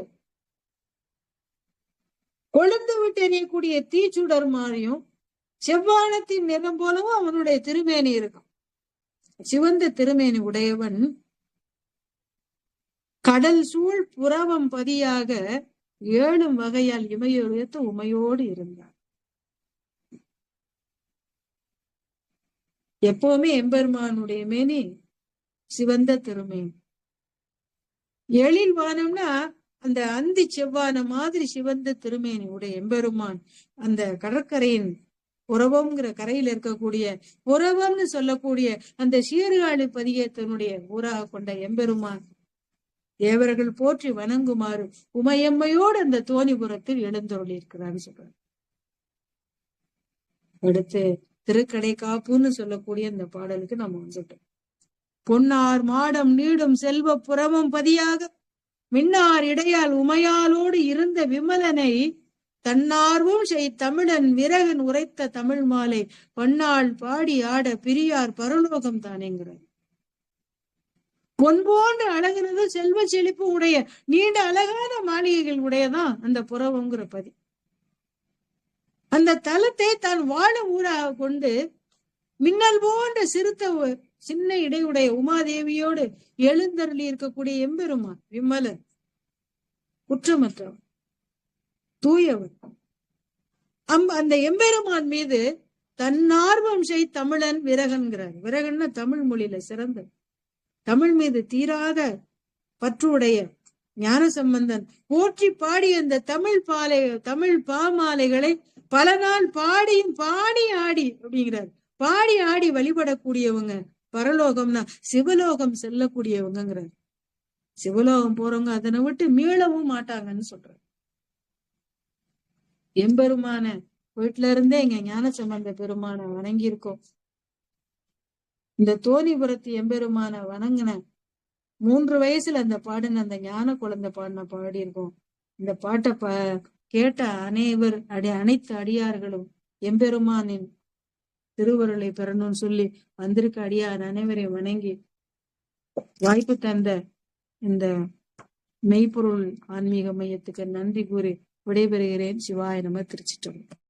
S1: கொழுந்து விட்டு எறியக்கூடிய தீச்சுடர் மாதிரியும் செவ்வானத்தின் நிறம் போலவும் அவனுடைய திருமேனி இருக்கும். சிவந்த திருமேனி உடையவன் கடல் சூழ் புறவம் பதியாக 7 வகையால் இமையுயர்த்த உமையோடு இருந்தார். எப்பவுமே எம்பெருமானுடைய மேனி சிவந்த திருமேனி. எழில் வானம்னா அந்த அந்தி செவ்வான மாதிரி சிவந்த திருமேனி உடைய எம்பெருமான் அந்த கடற்கரையின் புறவம்ங்கிற கரையில இருக்கக்கூடிய புறவம்னு சொல்லக்கூடிய அந்த சீர்காழி பதிகத்தினுடைய ஊராக கொண்ட எம்பெருமான் தேவர்கள் போற்றி வணங்குமாறு உமையம்மையோடு அந்த தோணிபுரத்தில் எழுந்தருளி இருக்கிறான்னு சொல்றார். அடுத்து திருக்கடை காப்புன்னு சொல்லக்கூடிய இந்த பாடலுக்கு நம்ம வந்துட்டோம். பொன்னார் மாடம் நீடும் செல்வ புறமும் பதியாக மின்னார் இடையால் உமையாலோடு இருந்த விமலனை தன்னார்வும் தமிழன் விரகன் உரைத்த தமிழ் மாலை பன்னாள் பாடி ஆட பிரியார் பரலோகம் தானேங்கிறார். பொன் போன்ற அழகுனது செல்வ செழிப்பு உடைய நீண்ட அழகான மாளிகைகள் உடையதான் அந்த புறவங்கிற பதி. அந்த தலத்தை தான் வாழ ஊராக கொண்டு மின்னல் போன்ற சின்ன இடையுடைய உமாதேவியோடு எழுந்தருளி இருக்கக்கூடிய எம்பெருமான் விமலன், குற்றமற்றவன், தூயவன். அந்த எம்பெருமான் மீது தன்னார்வம் தமிழன் விரகன்கிறார். விரகன்னா தமிழ் மொழியில சிறந்த, தமிழ் மீது தீராத பற்றுடைய ஞான சம்பந்தன் போற்றி பாடிய அந்த தமிழ் பாமாலைகளை பல நாள் பாடியும் பாடி ஆடி அப்படிங்கிறார். பாடி ஆடி வழிபடக்கூடியவங்க பரலோகம்னா சிவலோகம் செல்லக்கூடியவங்கிறார். சிவலோகம் போறவங்க அதனை விட்டு மீளவும் மாட்டாங்கன்னு சொல்றாரு. எம்பெருமான வீட்டுல இருந்தே இங்க ஞான சம்பந்த பெருமான வணங்கி இருக்கோம். இந்த தோணிபுரத்து எம்பெருமான வணங்கின 3 வயசுல அந்த பாடின அந்த ஞான குழந்தை பாடி இருக்கோம். இந்த பாட்டை கேட்ட அனைத்து அடியார்களும் எம்பெருமானின் திருவருளை பெறணும்னு சொல்லி வந்திருக்க அடியார் அனைவரையும் வணங்கி வாய்ப்பு தந்த இந்த மெய்ப்பொருள் ஆன்மீக மையத்துக்கு நன்றி கூறி விடைபெறுகிறேன். சிவாய நம. திருச்சிற்றம்பலம்.